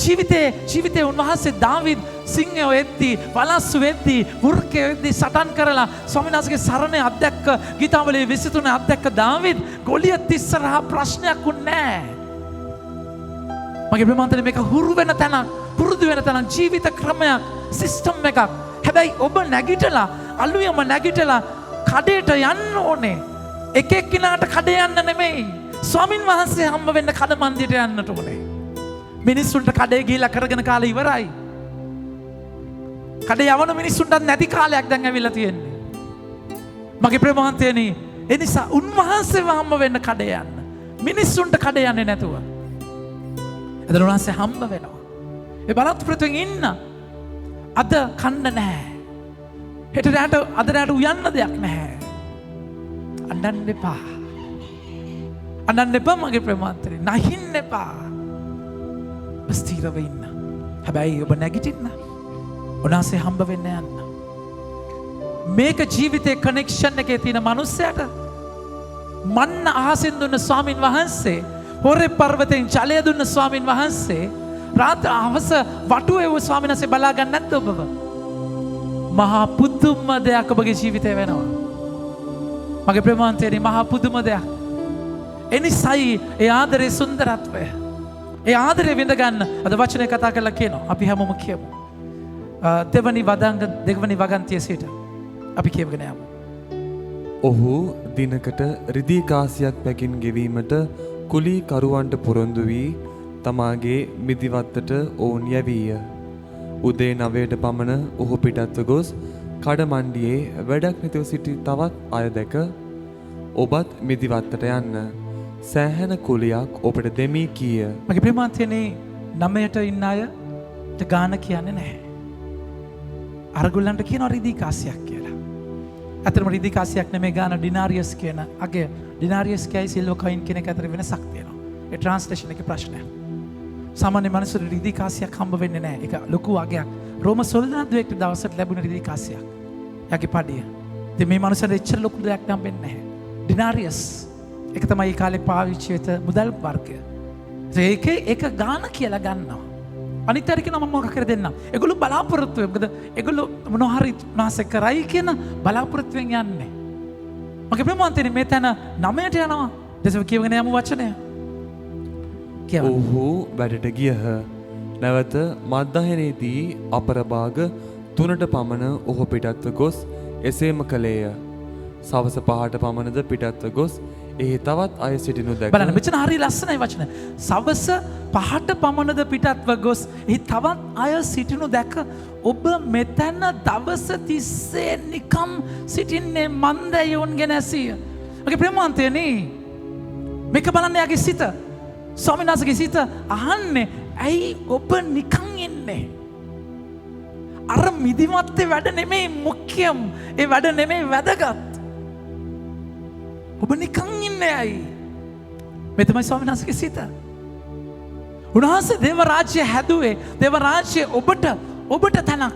ජීවිතේ උන්වහන්සේ දාවිද් සිංහයෝ එද්දී වලස්සු වෙද්දී වෘකේ එද්දී සටන් කරලා ස්වාමීන් වහන්සේගේ සරණේ අධ්‍යක්ෂ ගීතාවලියේ 23 අධ්‍යක්ෂ දාවිද් ගොලියත් ඉස්සරහා ප්‍රශ්නයක් උන්නේ නැහැ. මගේ ප්‍රමාන්තනේ මේක හුරු වෙන තැනක්, පුරුදු වෙන තැනක්, ජීවිත ක්‍රමයක්, සිස්ටම් එකක්. හැබැයි ඔබ නැගිටලා අලුයම නැගිටලා කඩේට යන්න ඕනේ. එක එක්කිනාට කඩේ යන්න නෙමෙයි. ස්වාමින් වහන්සේ හම්බ වෙන්න කඩ මන්දියට යන්නට ඕනේ. මිනිස්සුන්ට කඩේ ගිහිලා කරගෙන කාලේ ඉවරයි. කඩේ යවන මිනිස්සුන්ට නැති කාලයක් දැන් ඇවිල්ලා තියෙන්නේ. මගේ ප්‍රේමවන්තයනි, ඒ නිසා උන්වහන්සේව හම්බ වෙන්න කඩේ යන්න. මිනිස්සුන්ට කඩේ යන්නේ නැතුව. එතන උන්වහන්සේ හම්බ වෙනවා. ඒ බලාපොරොත්තුෙන් ඉන්න. අද කන්න නැහැ. අද රැට උයන්න දෙයක් නැහැ. අඬන්න එපා. අඬන්න එපා මගේ ප්‍රේමවන්තයනි. නැහින්න එපා. ස්ථීරව ඉන්න. හැබැයි ඔබ නැගිටින්න. උන්වහන්සේ හම්බ වෙන්න යන්න. මේක ජීවිතේ කනෙක්ෂන් එකේ තියෙන මනුස්සයට මන්න අහසෙන් දුන්න ස්වාමින් වහන්සේ, හොරේ පර්වතයෙන් ජලය දුන්න ස්වාමින් වහන්සේ, රාත්‍රී හවස වටුවේ වූ ස්වාමින් වහන්සේ බලා ගන්න නැද්ද ඔබව? මහා පුදුම දෙයක් ඔබගේ ජීවිතේ වෙනවා. මගේ ප්‍රේමවන්තයනි, මහා පුදුම දෙයක්. එනිසයි ඒ ආදරේ සුන්දරත්වය, ඒ ආදරේ විඳ ගන්න අද වචනේ කතා කරලා කියනවා. අපි හැමෝම කියමු. දෙවනි වගන්තිය සිට අපි කියවගෙන යමු. ඔහු දිනකට රිදී කාසියක් පැකින් ගෙවීමට කුලී කරුවන්ට පොරොන්දු වී තමාගේ මිදිවත්තට ඔවුන් යැවීය. උදේ 9ට පමණ ඔහු පිටත්ව ගොස් කඩමණ්ඩියේ වැඩක් නැතිව සිටි තවත් අය දැක ඔබත් මිදිවත්තට යන්න, සෑහෙන කුලියක් ඔබට දෙමී කීය. මගේ ප්‍රේමවන්තයනි, 9ට ඉන්න අයට ගාන කියන්නේ නැහැ. අරගොල්ලන්ට කියනවා රිදී කාසියක් කියලා. ඇත්තටම රිදී කාසියක් නෙමෙයි ගාන, ඩිනාරියස් කියන අගය. ඩිනාරියස් කියයි සිල්වර් කොයින් කියන එක අතර වෙනසක් තියෙනවා. ඒ ට්‍රාන්ස්ලේෂන් එකේ ප්‍රශ්නයක්. සාමාන්‍ය මිනිස්සුන්ට රිදී කාසියක් හම්බ වෙන්නේ නැහැ. ඒක ලොකු අගයක්. රෝම සොල්දාදුවෙක් දවසට ලැබුණ රිදී කාසියක්. යකි පඩිය. ඉතින් මේ මිනිස්සුන්ට එච්චර ලොකු දෙයක් හම්බෙන්නේ නැහැ. ඩිනාරියස් එක තමයි ඒ කාලේ පාවිච්චි වෙත මුදල් වර්ගය. ඒක ගාන කියලා ගන්නවා. අනිත් අය කියනවා මම මොකක් කර දෙන්නම්. ඒගොල්ලෝ බලාපොරොත්තු වෙයි. මොකද ඒගොල්ලෝ මොනවා හරි නාස කරයි කියන බලාපොරොත්තුෙන් යන්නේ. මගේ ප්‍රේමවන්තයනි, මේ තැන 9ට යනවා. දැන් කියවගෙන යමු වචනය. ඔහු වැඩට ගියහ. නැවත මධ්‍යහනේදී අපරභාග 3ට පමණ ඔහු පිටත්ව ගොස් එසේම කළේය. සවස 5ට පමණද පිටත්ව ගොස් එහි තවත් අය සිටිනු දැක. බලන්න මෙතන හරි ලස්සනයි වචන. සවස 5ට පමණද පිටත්ව ගොස් එහි තවත් අය සිටිනු දැක ඔබ මෙතන දවස තිස්සේ නිකම් සිටින්නේ මන්දයෝන්ගෙන ඇසිය. මගේ ප්‍රේමවන්තයනි, මේක බලන්න යාගේ සිත. ස්වාමීන් වහන්සේගේ සිත අහන්නේ ඇයි ඔබ නිකන් ඉන්නේ? අර මිදිමත්තේ වැඩ නෙමෙයි මුඛ්‍යම්. ඒ වැඩ නෙමෙයි වැදගත්. ඔබ නිකන් ඉන්නේ ඇයි? මේ තමයි ස්වාමීන් වහන්සේගේ සිත. උන්වහන්සේ දේව රාජ්‍ය හැදුවේ, දේව රාජ්‍ය ඔබට තැනක්,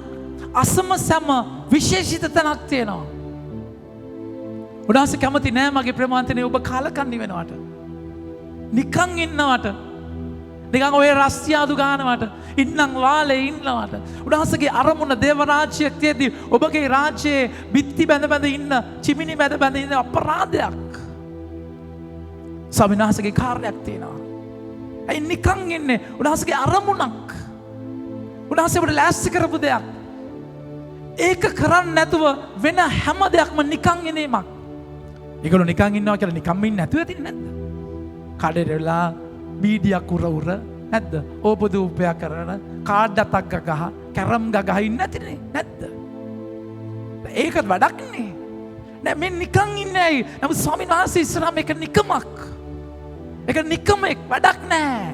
අසම සම විශේෂිත තැනක් තියෙනවා. උන්වහන්සේ කැමති නෑ මගේ ප්‍රේමවන්තනේ ඔබ කාලකන්ණි වෙනවට, නිකන් ඉන්නවට, නිකන් ඔය රස්තියාදු ගන්නවට, ඉන්නම් වාලේ ඉන්නවට. උන්වහන්සේගේ අරමුණ දේව රාජ්‍යයක් තියදී ඔබගේ රාජ්‍යයේ බිත්ති බැඳ ඉන්න, චිමිනි බැඳ ඉන්න අපරාධයක්. ස්වාමීන් වහන්සේගේ කාර්යයක් තියෙනවා. ඇයි නිකන් ඉන්නේ? උන්වහන්සේගේ අරමුණක්. උන්වහන්සේ අපට ලෑස්ති කරපු දෙයක්. ඒක කරන්නේ නැතුව වෙන හැම දෙයක්ම නිකන් ඉනීමක්. ඒගොල්ලෝ නිකන් ඉන්නවා කියලා නිකම්ම ඉන්නේ නැතුව ඇතින් නැද්ද? කඩේට වෙලා බීඩියක් උර නැද්ද? ඕපදූපයක් කරන කාඩ් අතක් ගහ කැරම් ගහ ඉන්නේ නැතිනේ නැද්ද? ඒකත් වැඩක් නේ. නෑ මේ නිකන් ඉන්නේ ඇයි? නමුත් ස්වාමීන් වහන්සේ ඉස්සරහා මේක නිකමක්. ඒක නිකමෙක් වැඩක් නෑ.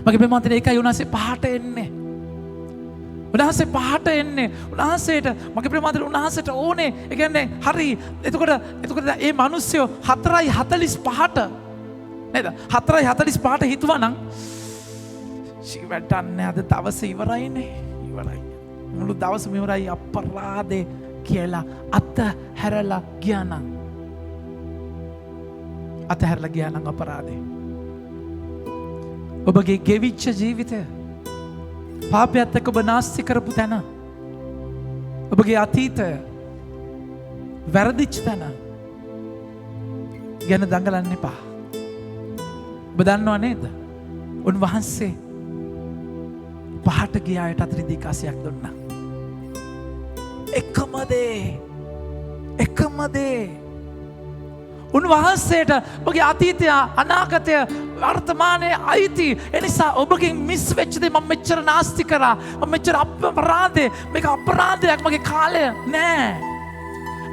මගේ ප්‍රේමාන්තනේ ඒකයි උන්වහන්සේ පහට එන්නේ. උන්වහන්සේ පහට එන්නේ. උන්වහන්සේට මගේ ප්‍රේමාන්තනේ උන්වහන්සේට ඕනේ. ඒ කියන්නේ හරි. එතකොට මේ මිනිස්සු 4:45ට නේද? 4:45ට හිතුවා නම් වැඩන්නේ අද දවස ඉවරයිනේ. ඉවරයි. මුළු දවසම ඉවරයි අපරාධේ කියලා අතහැරලා ගියා නම්. අතහැරලා ගියා නම් අපරාධේ. ඔබගේ ගෙවිච්ච ජීවිතය පාපයත් එක්ක ඔබ නාස්ති කරපු තැන, ඔබගේ අතීතය වැරදිච්ච තැන ගැන දඟලන්න එපා. ඔබ දන්නව නේද? උන්වහන්සේ පහට ගිය අයට අතරිදී කාසියක් දුන්නා. එකම දේ උන්වහන්සේට ඔබගේ අතීතය අනාගතය වර්තමානයේ අයිති. එනිසා ඔබගෙන් මිස් වෙච්ච දේ මම මෙච්චර නාස්ති කරා, මම මෙච්චර අපරාධේ, මේක අපරාධයක් මගේ කාලය නෑ.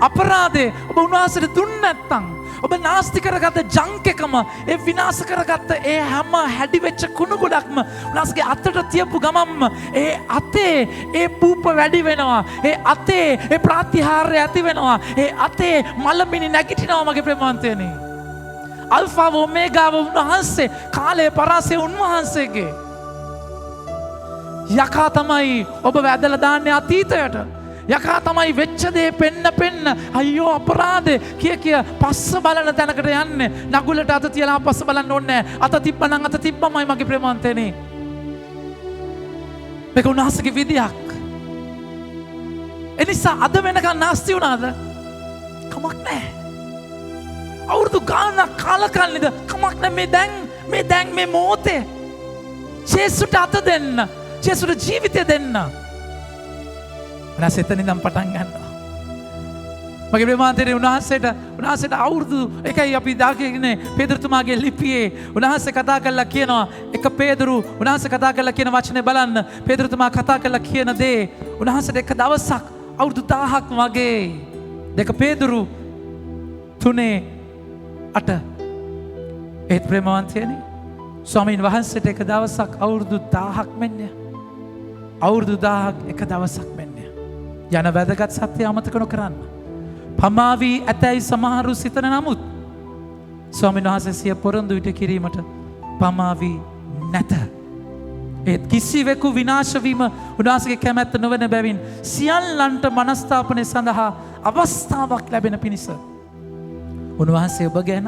අපරාධේ ඔබ උන්වහන්සේට දුන්නේ නැත්තම් ඔබ නාස්ති කරගත්ත ජංක් එකම, ඒ විනාශ කරගත්ත ඒ හැම හැඩි වෙච්ච කුණු ගොඩක්ම උන්වහන්සේගේ අතට තියපු ගමම්ම ඒ අතේ ඒ පූප වැඩි වෙනවා. ඒ අතේ ඒ ප්‍රාතිහාර්ය ඇති වෙනවා. ඒ අතේ මලමිනි නැගිටිනවා මගේ ප්‍රේමවන්තයනි. අල්ෆාව ඔමේගාව උන්වහන්සේ, කාලේ පරාසය උන්වහන්සේගේ. යකා තමයි ඔබ වැදලා දාන්නේ අතීතයට. යකා තමයි වෙච්ච දේ පෙන්න අයියෝ අපරාධේ කිය පස්ස බලන තැනකට යන්නේ. නගුලට අත තියලා පස්ස බලන්න ඕනේ නැහැ. අත තිබ්බනම් අත තිබ්බමයි මගේ ප්‍රේමවන්තයනේ. මේක උන්වහන්සේගේ විදියක්. එනිසා අද වෙනකන් නාස්ති වුණාද? කමක් නැහැ. අවුරුදු ගානක් කාලකන්නිද? කමක් නැහැ. මේ දැන් මේ මොහොතේ ජේසුට අත දෙන්න. ජේසුට ජීවිතය දෙන්න. උන්වහන්සේ එතනින්නම් පටන් ගන්නවා. මගේ ප්‍රේමාන්තනේ උන්වහන්සේට අවුරුදු එකයි අපි දාගෙන පේතෘතුමාගේ ලිපියේ උන්වහන්සේ කතා කරලා කියනවා. එක පේතෘ උන්වහන්සේ කතා කරලා කියන වචනේ බලන්න. පේතෘතුමා කතා කරලා කියන දේ උන්වහන්සේට එක දවසක් අවුරුදු 1000ක් වගේ. දෙක පේතෘ 3:8. ඒත් ප්‍රේමවන්තයනි, ස්වාමීන් වහන්සේට එක දවසක් අවුරුදු 1000ක් මෙන්නේ. අවුරුදු 1000ක් එක දවසක් මෙන්නේ. යන වැදගත් සත්‍ය අමතක නොකරන්න. පමාවී ඇතැයි සමහරු සිතන නමුත් ස්වාමීන් වහන්සේ සිය පොරොන්දු ඉටු කිරීමට පමාවී නැත. ඒත් කිසිවෙකු විනාශ වීම උන්වහන්සේගේ කැමැත්ත නොවන බැවින් සියල්ලන්ට මනස්ථාපනය සඳහා අවස්ථාවක් ලැබෙන පිණිස උන්වහන්සේ ඔබ ගැන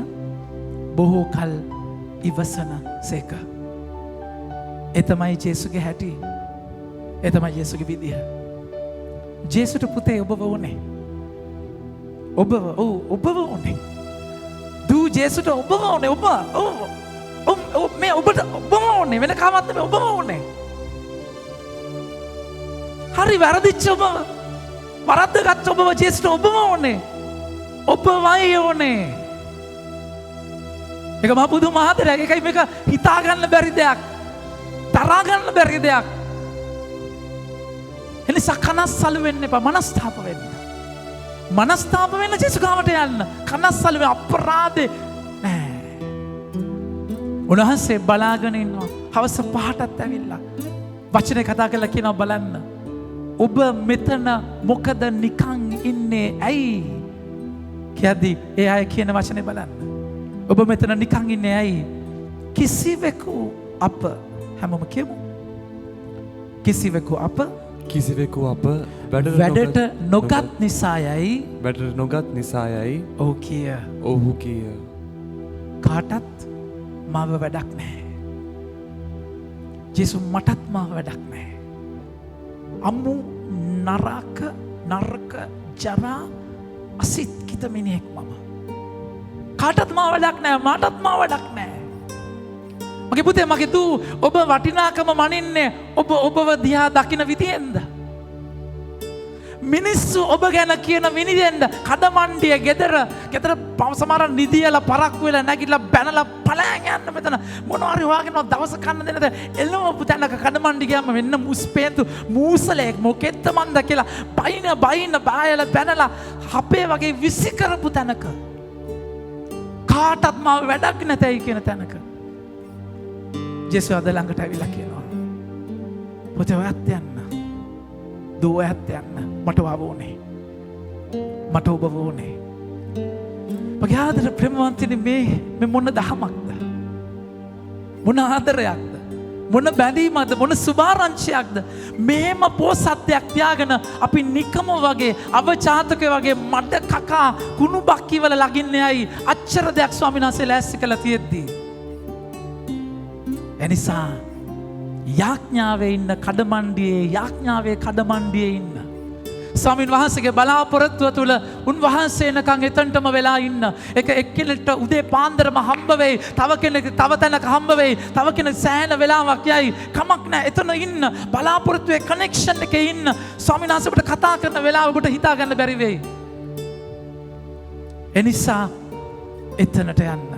බොහෝ කල් ඉවසන සේක. ඒ තමයි ජේසුගේ හැටි. ඒ තමයි ජේසුගේ විදිය. ජේසුට පුතේ ඔබව ඕනේ. ඔබව ඕනේ. දූ ජේසුට ඔබව ඕනේ. මේ ඔබට ඔබව ඕනේ. වෙන කාමත් නෙමෙයි, ඔබව ඕනේ. හරි වැරදිච්ච ඔබව, වරද්දගත් ඔබව ජේසුට ඔබව ඕනේ. ඔබවයි ඕනේ. ඒක මහ පුදුම ආදරයක්. ඒකයි මේක හිතා ගන්න බැරි දෙයක්. තරහා ගන්න බැරි දෙයක්. එනිසා කනස්සලු වෙන්න එපා. මනස්ථාප වෙන්න. මනස්ථාප වෙන්න ජේසු ගාවට යන්න. කනස්සලු වෙන්න අපරාධේ නෑ. උන්වහන්සේ බලාගෙන ඉන්නවා. හවස 5ටත් ඇවිල්ලා වචනේ කතා කරලා කියනවා බලන්න. ඔබ මෙතන මොකද නිකන් ඉන්නේ ඇයි? කියද්දි ඒ අය කියන වචනේ බලන්න. ඔබ මෙතන නිකන් ඉන්නේ ඇයි? කිසිවෙකු අප හැමෝම කියමු. කිසිවෙකු අප වැඩට නොගත් නිසායයි. වැඩට නොගත් නිසායයි. ඔහු කිය. ඔහු කිය. කාටත් මාව වැඩක් නැහැ. ජේසු මටත් මාව වැඩක් නැහැ. අම්මු නරක ජරා අසිත්කිත මිනිහෙක් මම. කාටත් මාව වැඩක් නැහැ. මටත් මාව වැඩක් නැහැ. මගේ පුතේ, මගේ දූ, ඔබ වටිනාකම මනින්නේ ඔබව දිහා දකින විදියෙන්ද? මිනිස්සු ඔබ ගැන කියන විනිදෙන්ද කඩමණ්ඩිය ගෙදර සමහර නිදියලා පරක්කු වෙලා නැගිටලා බැනලා පලයන් යන්න මෙතන මොනවා හරි හොයාගෙන දවස කන්න දෙන්නද එළවපු තැනක කඩමණ්ඩි ගියාම වෙන්න මුස්පේන්තු මූසලෙක් මොකෙත්ත මන්ද කියලා බයින බායලා බැනලා අපේ වගේ විසි කරපු තැනක කාටත් මාව වැඩක් නැතයි කියන තැනක ජේසුස් අද ළඟට ඇවිල්ලා කියනවා පුතේ ඔයත් යන්න දෝ ඔයත් යන්න මට වාව ඕනේ මට ඔබ ඕනේ මගේ ආදර ප්‍රේමවන්තනි මේ මොන දහමක්ද මොන ආදරයක්ද මොන බැඳීමක්ද මොන සුභාරංචියක්ද මේම පෝසත්යක් තියාගෙන අපි නිකම වගේ අවචාතකය වගේ මඩ කකා කුණු බක්කි වල ලගින්නේ යයි අච්චර දෙයක් ස්වාමීන් වහන්සේ ලෑස්ති කළා තියෙද්දී එනිසා යාඥාවේ ඉන්න කඩමණ්ඩියේ යාඥාවේ කඩමණ්ඩියේ ඉන්න ස්වාමීන් වහන්සේගේ බලාපොරොත්තුව තුළ උන්වහන්සේ එනකන් එතනටම වෙලා ඉන්න එක්කෙනෙක්ට උදේ පාන්දරම හම්බ වෙයි තව කෙනෙක් තව තැනක හම්බ වෙයි තව කෙනෙක් සෑහෙන වෙලාවක් යයි කමක් නැහැ එතන ඉන්න බලාපොරොත්තුවේ කනෙක්ෂන් එකේ ඉන්න ස්වාමීන් වහන්සේ ඔබට කතා කරන වෙලාව ඔබට හිතා ගන්න බැරි වෙයි එනිසා එතනට යන්න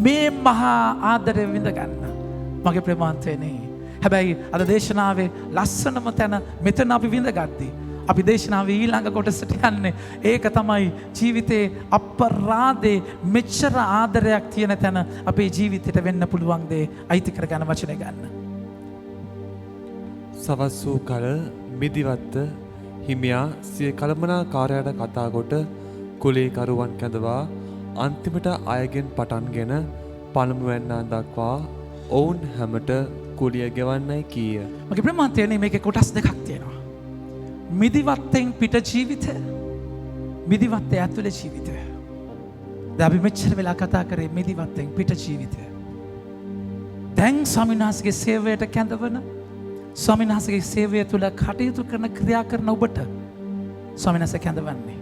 මේ මහා ආදරය විඳ ගන්න මගේ ප්‍රේමාන්තයනේ හැබැයි අද දේශනාවේ ලස්සනම තැන මෙතන අපි විඳගත්දී අපි දේශනාවේ ඊළඟ කොටසට යන්නේ ඒක තමයි ජීවිතේ අපරාධේ මෙච්චර ආදරයක් තියෙන තැන අපේ ජීවිතයට වෙන්න පුළුවන් දේ අයිති කරගන්න වචනේ ගන්න. සවස් වූ කල මිදිවත්ත හිමියා සිය කළමනාකාරයට කතා කොට කුලේ කරුවන් කැඳවා අන්තිමට අයගෙන් පටන්ගෙන පළමුවැන්නා දක්වා ඔවුන් හැමට කුලිය ගෙවන්නයි කීය. මගේ ප්‍රමාන්තයනේ මේකේ කොටස් දෙකක් තියෙනවා. මිදිවත්තෙන් පිට ජීවිතය මිදිවත්තේ ඇතුලේ ජීවිතය. දැන් අපි මෙච්චර වෙලා කතා කරේ මිදිවත්තෙන් පිට ජීවිතය. දැන් ස්වාමීන් වහන්සේගේ සේවයට කැඳවන ස්වාමීන් වහන්සේගේ සේවය තුළ කටයුතු කරන ක්‍රියා කරන ඔබට ස්වාමීන් වහන්සේ කැඳවන්නේ.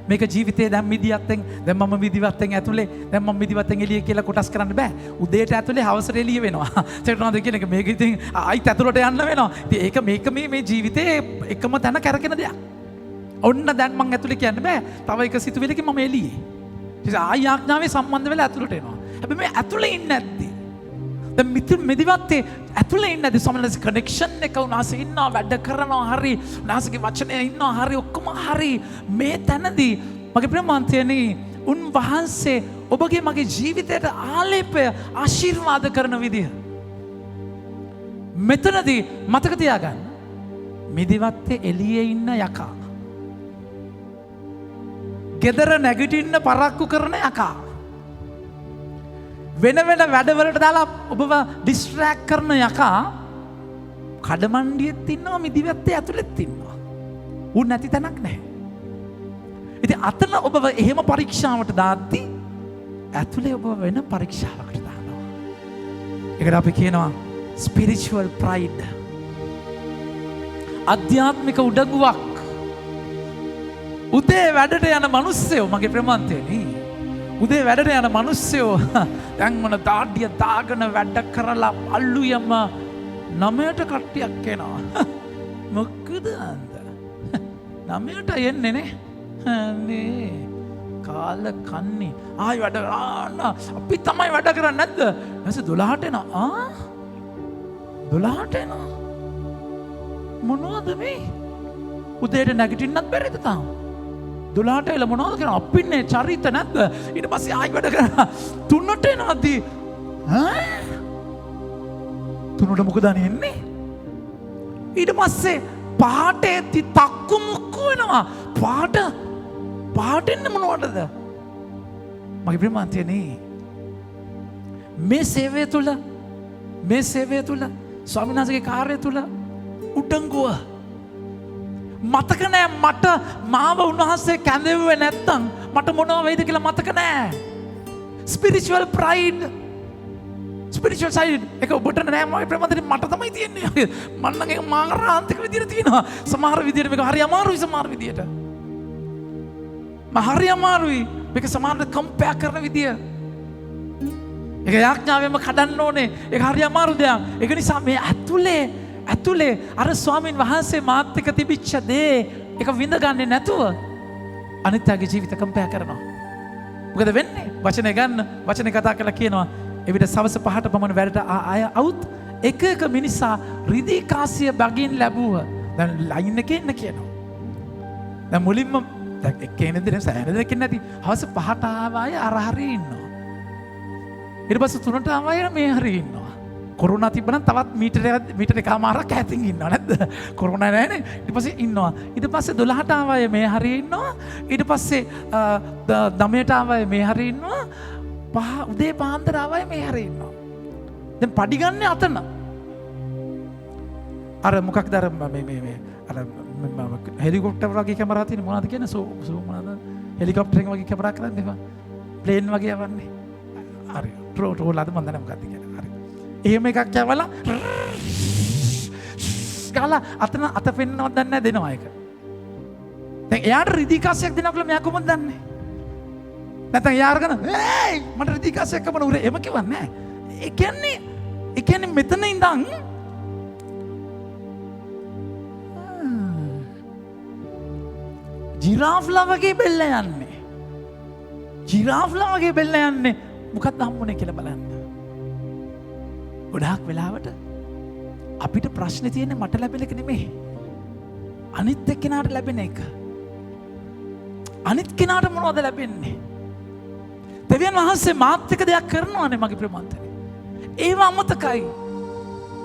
මේක ජීවිතේ දැන් මිදිවත්තෙන් දැන් මම මිදිවත්තෙන් ඇතුලේ දැන් මම මිදිවත්තෙන් එළිය කියලා කොටස් කරන්න බෑ. උදේට ඇතුලේ හවසට එළිය වෙනවා. තේරුණාද කියන එක මේක ඉතින් ආයිත් ඇතුලට යන්න වෙනවා. ඉතින් මේක මේ ජීවිතේ එකම තැන කරගෙන දෙයක්. ඔන්න දැන් මම ඇතුලේ කියන්න බෑ. තව එක සිතුවිල්ලකින් මම එළියේ. ඉතින් ආයි ආඥාවේ සම්බන්ධ වෙලා ඇතුලට එනවා. හැබැයි මේ ඇතුලේ ඉන්නේ නැද්දි? දැන් මිදිවත්තේ ඇතුලේ ඉන්නේ නැද්දි? සමහරවිට කනෙක්ෂන් එක උනාසේ ඉන්නවා වැඩ කරනවා හරි. උනාසේගේ වචනේ ඉන්නවා හරි ඔක්කොම හරි. මේ තැනදී මගේ ප්‍රේමාන්තයනේ උන්වහන්සේ ඔබගේ මගේ ජීවිතයට ආලේපය ආශිර්වාද කරන විදිහ. මෙතනදී මතක තියාගන්න. මිදිවත්තේ එළියේ ඉන්න යකා. ගෙදර නැගිටින්න පරක්කු කරන යකා. වෙන වැඩවලට දාලා ඔබව ඩිස්ට්‍රැක්ට් කරන යකා කඩමණ්ඩියෙත් ඉන්නවා මිදිවත්තේ ඇතුළෙත් ඉන්නවා. උන් නැති තැනක් නැහැ. ඉතින් අතන ඔබව එහෙම පරීක්ෂාවට දාද්දී ඇතුලේ ඔබ වෙන පරීක්ෂාවකට දානවා. ඒකට අපි කියනවා spiritual pride. අධ්‍යාත්මික උඩඟුවක්. උදේ වැඩට යන මිනිස්සයෝ මගේ ප්‍රමාන්තයනේ. උදේ වැඩට යන මිනිස්සයෝ දැන් මොන දාඩිය දාගෙන වැඩ කරලා අල්ලුයම 9ට කට්ටියක් එනවා. මොකද අන්ද 9ට එන්නේ නේ. නේ කාල කන්නේ ආයි වැඩ කරන්න අපි තමයි වැඩ කරන්නේ නැද්ද? ඊපස්සේ 12ට එනවා. 12ට එනවා. මොනවද මේ? උදේට නැගිටින්නත් බැරිද තාම? 12ට එළ මොනවද කරන්නේ? අපින්නේ චරිත නැද්ද? ඊට පස්සේ ආයි වැඩ කරනවා. 3ට එනවාදී ඈ 3ට මොකද එන්නේ? ඊට පස්සේ පහට එද්දි තක්කු මුක්කු වෙනවා. පහට එන්නේ මොනවටද? මගේ ප්‍රේමාන්තයනේ මේ සේවය තුළ ස්වාමීන් වහන්සේගේ කාර්යය තුළ උඩඟුව මතක නෑ මට මාව උන්වහන්සේ කැඳෙව්වේ නැත්තම් මට මොනව වෙයිද කියලා මතක නෑ. ස්පිරිචුවල් ප්‍රයිඩ් ස්පිරිචුවල් සයිඩ් එක ඔබට නෑ මගේ ප්‍රේමන්තේ මට තමයි තියෙන්නේ. මම නම් ඒක මාරාන්තික විදියට තියෙනවා. සමහර විදියට මේක හරි අමාරුයි සමහර විදියට. හරි අමාරුයි මේක සමානට කම්පෙයා කරන විදිය. ඒක යාඥාවෙම කඩන්න ඕනේ. ඒක හරි අමාරු දෙයක්. ඒක නිසා මේ ඇතුලේ අර ස්වාමීන් වහන්සේ මාත් එක්ක තිබිච්ච දේ ඒක විඳ ගන්නේ නැතුව අනිත්‍යගේ ජීවිත කම්පයා කරනවා. මොකද වෙන්නේ? වචනේ ගන්න, වචනේ කතා කරලා කියනවා එවිට සවස් 5ට පමණ වැඩට ආය අවුත් එක එක මිනිසා රිදී කාසිය බගින් ලැබුව. දැන් ලයින් එකේ ඉන්න කියනවා. දැන් මුලින්ම දැන් එක්කෙනෙක් දෙන සෑහෙන දෙනෙක් නැති. හවස 5ට ආවය අර හරිය ඉන්නවා. ඊට පස්සේ 3ට ආවය මේ හරිය ඉන්නවා. කොරෝනා තිබ්බනම් තවත් මීටර එකමාරක් ඈතින් ඉන්නවා නැද්ද? කොරෝනා නැහැනේ. ඊට පස්සේ ඉන්නවා. ඊට පස්සේ 12ට ආවය මේ හරිය ඉන්නවා. ඊට පස්සේ 9ට ආවය මේ හරිය ඉන්නවා. උදේ පාන්දර ආවය මේ හරිය ඉන්නවා. දැන් පඩි ගන්න අතන. අර මොකක්ද අර මේ අර හෙලිකොප්ටර් වගේ කැමරා තියෙන මොනවද කියන්නේ? සෝ මොනවද? හෙලිකොප්ටර් එක වගේ කැමරා කරන්නේ බා. ප්ලේන් වගේ යවන්නේ. හරි. ට්‍රෝල් අද මන් දන්නේ මොකක්ද කියන්නේ. හරි. එහෙම එකක් යවලා ගාලා අත පෙන්නවත් දන්නේ නැහැ දෙනවා ඒක. දැන් එයාට රිදී කාසියක් දෙනවා කියලා මෙයා කොහොමද දන්නේ? නැත්නම් එයා අරගෙන "ඒයි මට රිදී කාසියක් කපන උරේ" එම කිව්වන්නේ නැහැ. ඒ කියන්නේ මෙතන ඉඳන් ජිරාෆ්ලා වගේ බෙල්ල යන්නේ. ජිරාෆ්ලා වගේ බෙල්ල යන්නේ මොකක්ද හම්බුනේ කියලා බලන්න. ගොඩාක් වෙලාවට අපිට ප්‍රශ්නේ තියෙන්නේ මට ලැබෙන එක නෙමෙයි. අනිත් එක්කෙනාට ලැබෙන එක. අනිත් කෙනාට මොනවද ලැබෙන්නේ? දෙවියන් වහන්සේ මාත් එක්ක දෙයක් කරනවානේ මගේ ප්‍රමාන්තනේ. ඒව අමතකයි.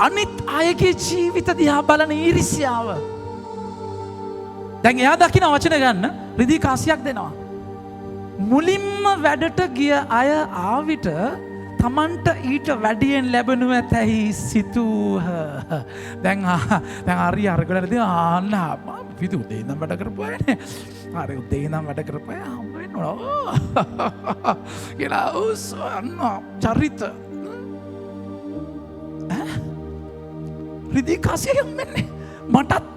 අනිත් අයගේ ජීවිත දිහා බලන ඊර්ෂ්‍යාව. දැන් එයා දකින්න වචන ගන්න රිදී කාසියක් දෙනවා. මුලින්ම වැඩට ගිය අය ආවිට තමන්ට ඊට වැඩියෙන් ලැබෙනු ඇතැයි සිතූහ. දැන් හරි අරගලදී ආන්න විදු උදේ ඉඳන් වැඩ කරපු අයනේ. හරි උදේ ඉඳන් වැඩ කරපු අය හම්බ වෙනවා. කියලා උස්සන්න චරිත. රිදී කාසියක් මෙන්නේ මටත්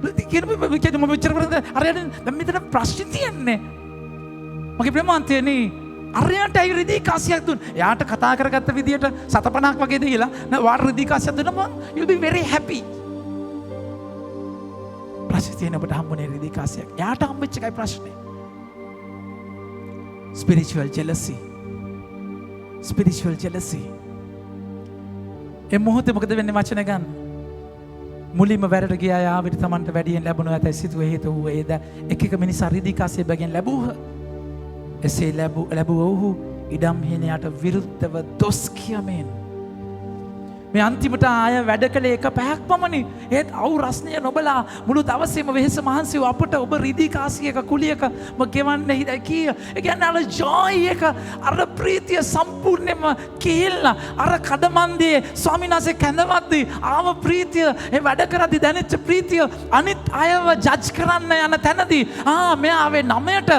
රිදී කියන මම විචාර කරන්නේ අරයන් දැන් මෙතන ප්‍රශ්න තියන්නේ. මගේ ප්‍රමාන්තයනේ අරයට ඇයි රිදී කාසියක් දුන්න? එයාට කතා කරගත්ත විදියට 750ක් වගේ දීලා නෑ වාට රිදී කාසියක් දුන්නම you'll be very happy. ප්‍රශ්නේ තියෙන ඔබට හම්බුනේ රිදී කාසියක්. එයාට හම්බෙච්ච එකයි ප්‍රශ්නේ. Spiritual jealousy. Spiritual jealousy. ඒ මොහොතේ මොකද වෙන්නේ වචන ගන්න? මුලින්ම වැඩට ගිය අය ආවිත Tamanට වැඩියෙන් ලැබුණු ඇතයි සිතුවේ හේතු වූ ඒද එක එක මිනිසා රිදී කාසිය බැගින් ලැබුවහ. එසේ ලැබුව ඔහු ඉඩම් හිනයට විරුද්ධව දොස් කියමින් මේ අන්තිමට ආය වැඩ කළේ එක පැයක් පමණි. ඒත් අවු රස්නය නොබලා මුළු දවසේම වෙහෙස මහන්සි වූ අපට ඔබ රිදී කාසියක කුලියක ගෙවන්නේ හිතයි කීය. ඒ කියන්නේ අර ජොයි එක අර ප්‍රීතිය සම්පූර්ණයෙන්ම කිහිල්ලා අර කඩමන්දියේ ස්වාමීන් වහන්සේ කැඳවද්දී ආව ප්‍රීතිය ඒ වැඩ කරද්දී දැනෙච්ච ප්‍රීතිය අනිත් අයව ජජ් කරන්න යන තැනදී මෙයා ආවේ 9ට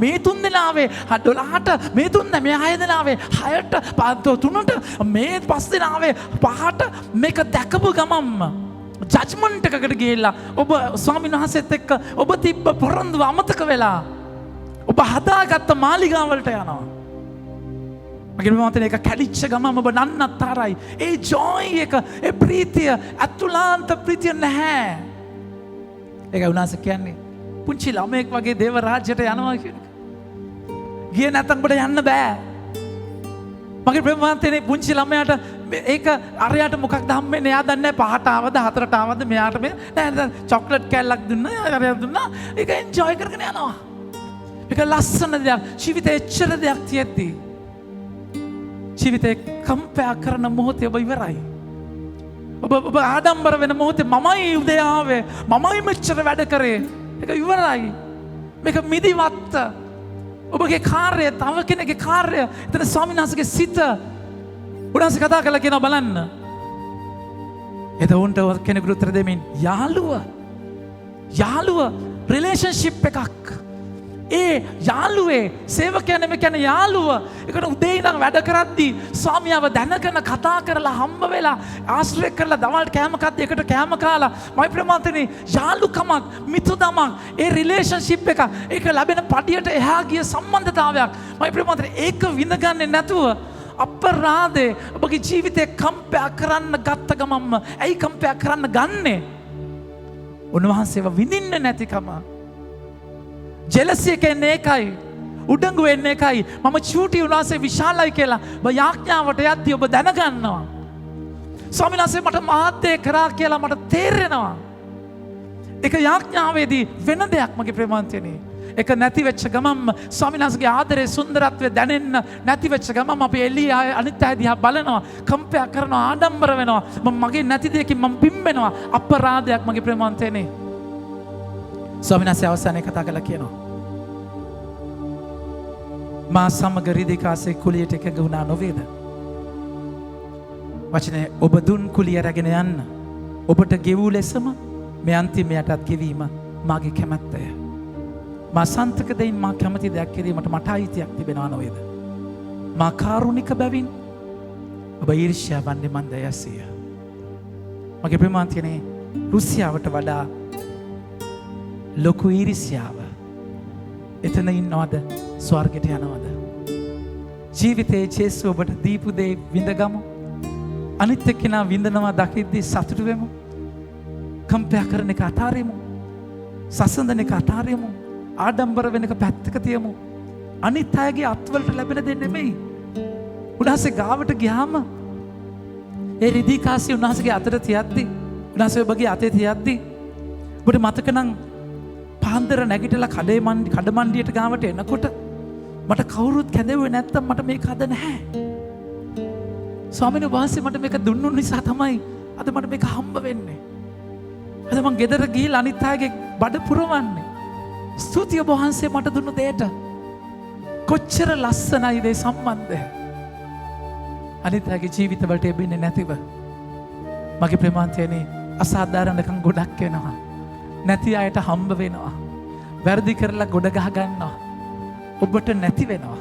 මේ 3 දෙනා ආවේ 12ට මේ 3 මේ 6 දෙනා ආවේ 6ට 3ට මේ 5 දෙනා ආවේ පහට මේක දැකපු ගමම්ම ජජ්මන්ට් එකකට ගිහිල්ලා ඔබ ස්වාමීන් වහන්සේත් එක්ක ඔබ තිබ්බ පොරොන්දුව අමතක වෙලා ඔබ හදාගත්ත මාලිගාවලට යනවා. මගේ මතනේ එක කැඩිච්ච ගමම ඔබ නන්නත්තරයි. ඒ ජොයි එක ඒ ප්‍රීතිය අතුලාන්ත ප්‍රීතිය නැහැ. ඒක උනාස කියන්නේ පුංචි ළමෙක් වගේ දේව රාජ්‍යයට යනවා කියන එක. ගියේ නැත්නම් ඔබට යන්න බෑ. මගේ ප්‍රේමවන්තනේ පුංචි ළමයාට ඒක අරයට මොකක්ද හම්බෙන්නේ? එයා දන්නේ නැහැ 5ට ආවද 4ට ආවද මෙයාට මේ නෑ චොක්ලට් කෑල්ලක් දුන්නා අරයට දුන්නා ඒක එන්ජොයි කරගෙන යනවා. ඒක ලස්සන දෙයක්. ජීවිතේ එච්චර දෙයක් තියෙද්දි ජීවිතේ කම්පයා කරන මොහොතේ ඔබ ඉවරයි. ඔබ ආඩම්බර වෙන මොහොතේ මමයි උදේ ආවේ මමයි මෙච්චර වැඩ කරේ ඒක ඉවරයි. මේක මිදිවත්ත ඔබගේ කාර්යය තව කෙනෙක්ගේ කාර්යය එතන ස්වාමීන් වහන්සේගේ සිත උන්වහන්සේ කතා කළා කියනවා බලන්න. එතකොට කෙනෙකුට උත්තර දෙමින් යාළුව රිලේෂන්ෂිප් එකක්. ඒ යාළුවේ සේවකයා නෙමෙයි කියන්නේ යාළුව. ඒකට උදේ ඉඳන් වැඩ කරද්දී ස්වාමියාව දැනගෙන කතා කරලා හම්බ වෙලා ආශ්‍රය කරලා දවල්ට කෑම කද්දී එකට කෑම කාලා මයි ප්‍රමාන්තනේ යාළුකමක් මිතුදමක් ඒ රිලේෂන්ෂිප් එක ඒක ලැබෙන පඩියට එහා ගිය සම්බන්ධතාවයක් මයි ප්‍රමාන්තනේ ඒක විඳගන්නේ නැතුව අපරාධේ ඔබගේ ජීවිතේ කම්පයා කරන්න ගත්ත ගමම්ම ඇයි කම්පයා කරන්න ගන්නේ? උන්වහන්සේව විඳින්න නැතිකම. ජෙලසි එක එන්නේ ඒකයි. උඩඟු වෙන්නේ ඒකයි. මම චූටි උන්වහන්සේ විශාලයි කියලා ඔබ යාඥාවට යද්දී ඔබ දැනගන්නවා. ස්වාමීන් වහන්සේ මට මාධ්‍ය කරා කියලා මට තේරෙනවා. ඒක යාඥාවේදී වෙන දෙයක් මගේ ප්‍රේමවන්තයනි. ඒක නැති වෙච්ච ගමන් ස්වාමීන් වහන්සේගේ ආදරේ සුන්දරත්වය දැනෙන්න නැති වෙච්ච ගමන් අපි එළිය අනිත් අය දිහා බලනවා, කම්පයා කරනවා, ආඩම්බර වෙනවා. මගේ නැති දෙයකින් මම පිම්බෙනවා. අපරාධයක් මගේ ප්‍රේමවන්තයනි. ස්වාමීන් වහන්සේ අවසානයේ කතා කළා කියනවා. මා සමග රිදිකාසේ කුලියට එකඟ වුණා නොවේද? වචනේ ඔබ දුන් කුලිය රැගෙන යන්න ඔබට ගෙවූ ලෙසම මේ අන්තිමයටත් ගෙවීම මාගේ කැමැත්තය. මා සන්තක දෙයින් මා කැමති දෙයක් කිරීමට මට අයිතියක් තිබෙනවා නොවේද? මා කාරුණික බැවින් ඔබ ඊර්ෂ්‍යා වන්නේ මන් දයසිය. මගේ ප්‍රේමාන්තියනේ රුසියාවට වඩා ලොකු ඊර්ෂ්‍යාව එතන ඉන්නවද ස්වර්ගයට යනවද? ජීවිතයේ ජේසු ඔබට දීපු දේ විඳගමු. අනිත් එක්කෙනා විඳනවා දකිද්දී සතුටු වෙමු. කම්පයා කරන එක අතාරිමු. සසඳන එක අතාරිමු. ආඩම්බර වෙන එක පැත්තක තියමු. අනිත් අයගේ අත්වලට ලැබෙන දේ නෙමෙයි. උන්වහන්සේ ගාවට ගියාම ඒ රිදී කාසිය උන්වහන්සේගේ අතට තියද්දී උන්වහන්සේ ඔබගේ අතේ තියද්දී ඔබට මතක නම් පාන්දර නැගිටලා කඩමණ්ඩියට ගාවට එනකොට මට කවුරුත් කැඳෙව්වේ නැත්තම් මට මේක අද නැහැ. ස්වාමීන් වහන්සේ මට මේක දුන්නු නිසා තමයි අද මට මේක හම්බ වෙන්නේ. අද මං ගෙදර ගිහිල්ලා අනිත් අයගේ බඩ පුරවන්නේ. ස්තුතිය ඔබ වහන්සේ මට දුන්නු දෙයට. කොච්චර ලස්සනයි මේ සම්බන්ධය. අනිත් අයගේ ජීවිතවලට එබෙන්නේ නැතිව මගේ ප්‍රේමාන්තයනේ අසාධාරණකම් ගොඩක් වෙනවා. නැති අයට හම්බ වෙනවා. වැරදි කරලා ගොඩ ගහ ගන්නවා. ඔබට නැති වෙනවා.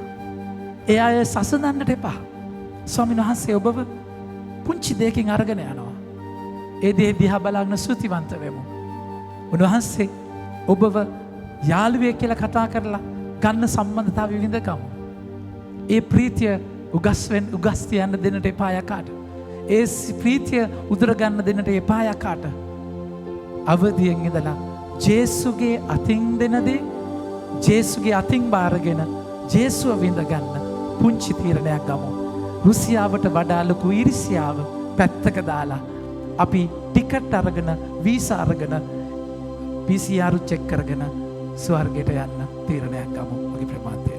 ඒ අය සසඳන්නට එපා. ස්වාමීන් වහන්සේ ඔබව පුංචි දෙයකින් අරගෙන යනවා. ඒ දේ දිහා බලන්න ස්තුතිවන්ත වෙමු. උන්වහන්සේ ඔබව යාළුවෙක් කියලා කතා කරලා ගන්න සම්බන්ධතාවය විඳගමු. ඒ ප්‍රීතිය උගස් තියන්න දෙන්නට එපා යකාට. ඒ ප්‍රීතිය උදුර ගන්න දෙන්නට එපා යකාට. අවදියෙන් ඉඳලා ජේසුගේ අතින් දෙන දේ ජේසුගේ අතින් බාරගෙන ජේසුව විඳ ගන්න පුංචි තීරණයක් ගමු. රුසියාවට වඩා ලොකු ඊර්ෂ්‍යාව පැත්තක දාලා අපි ටිකට් අරගෙන වීසා අරගෙන PCR චෙක් කරගෙන ස්වර්ගයට යන්න තීරණයක් ගමු. මගේ ප්‍රමාන්තය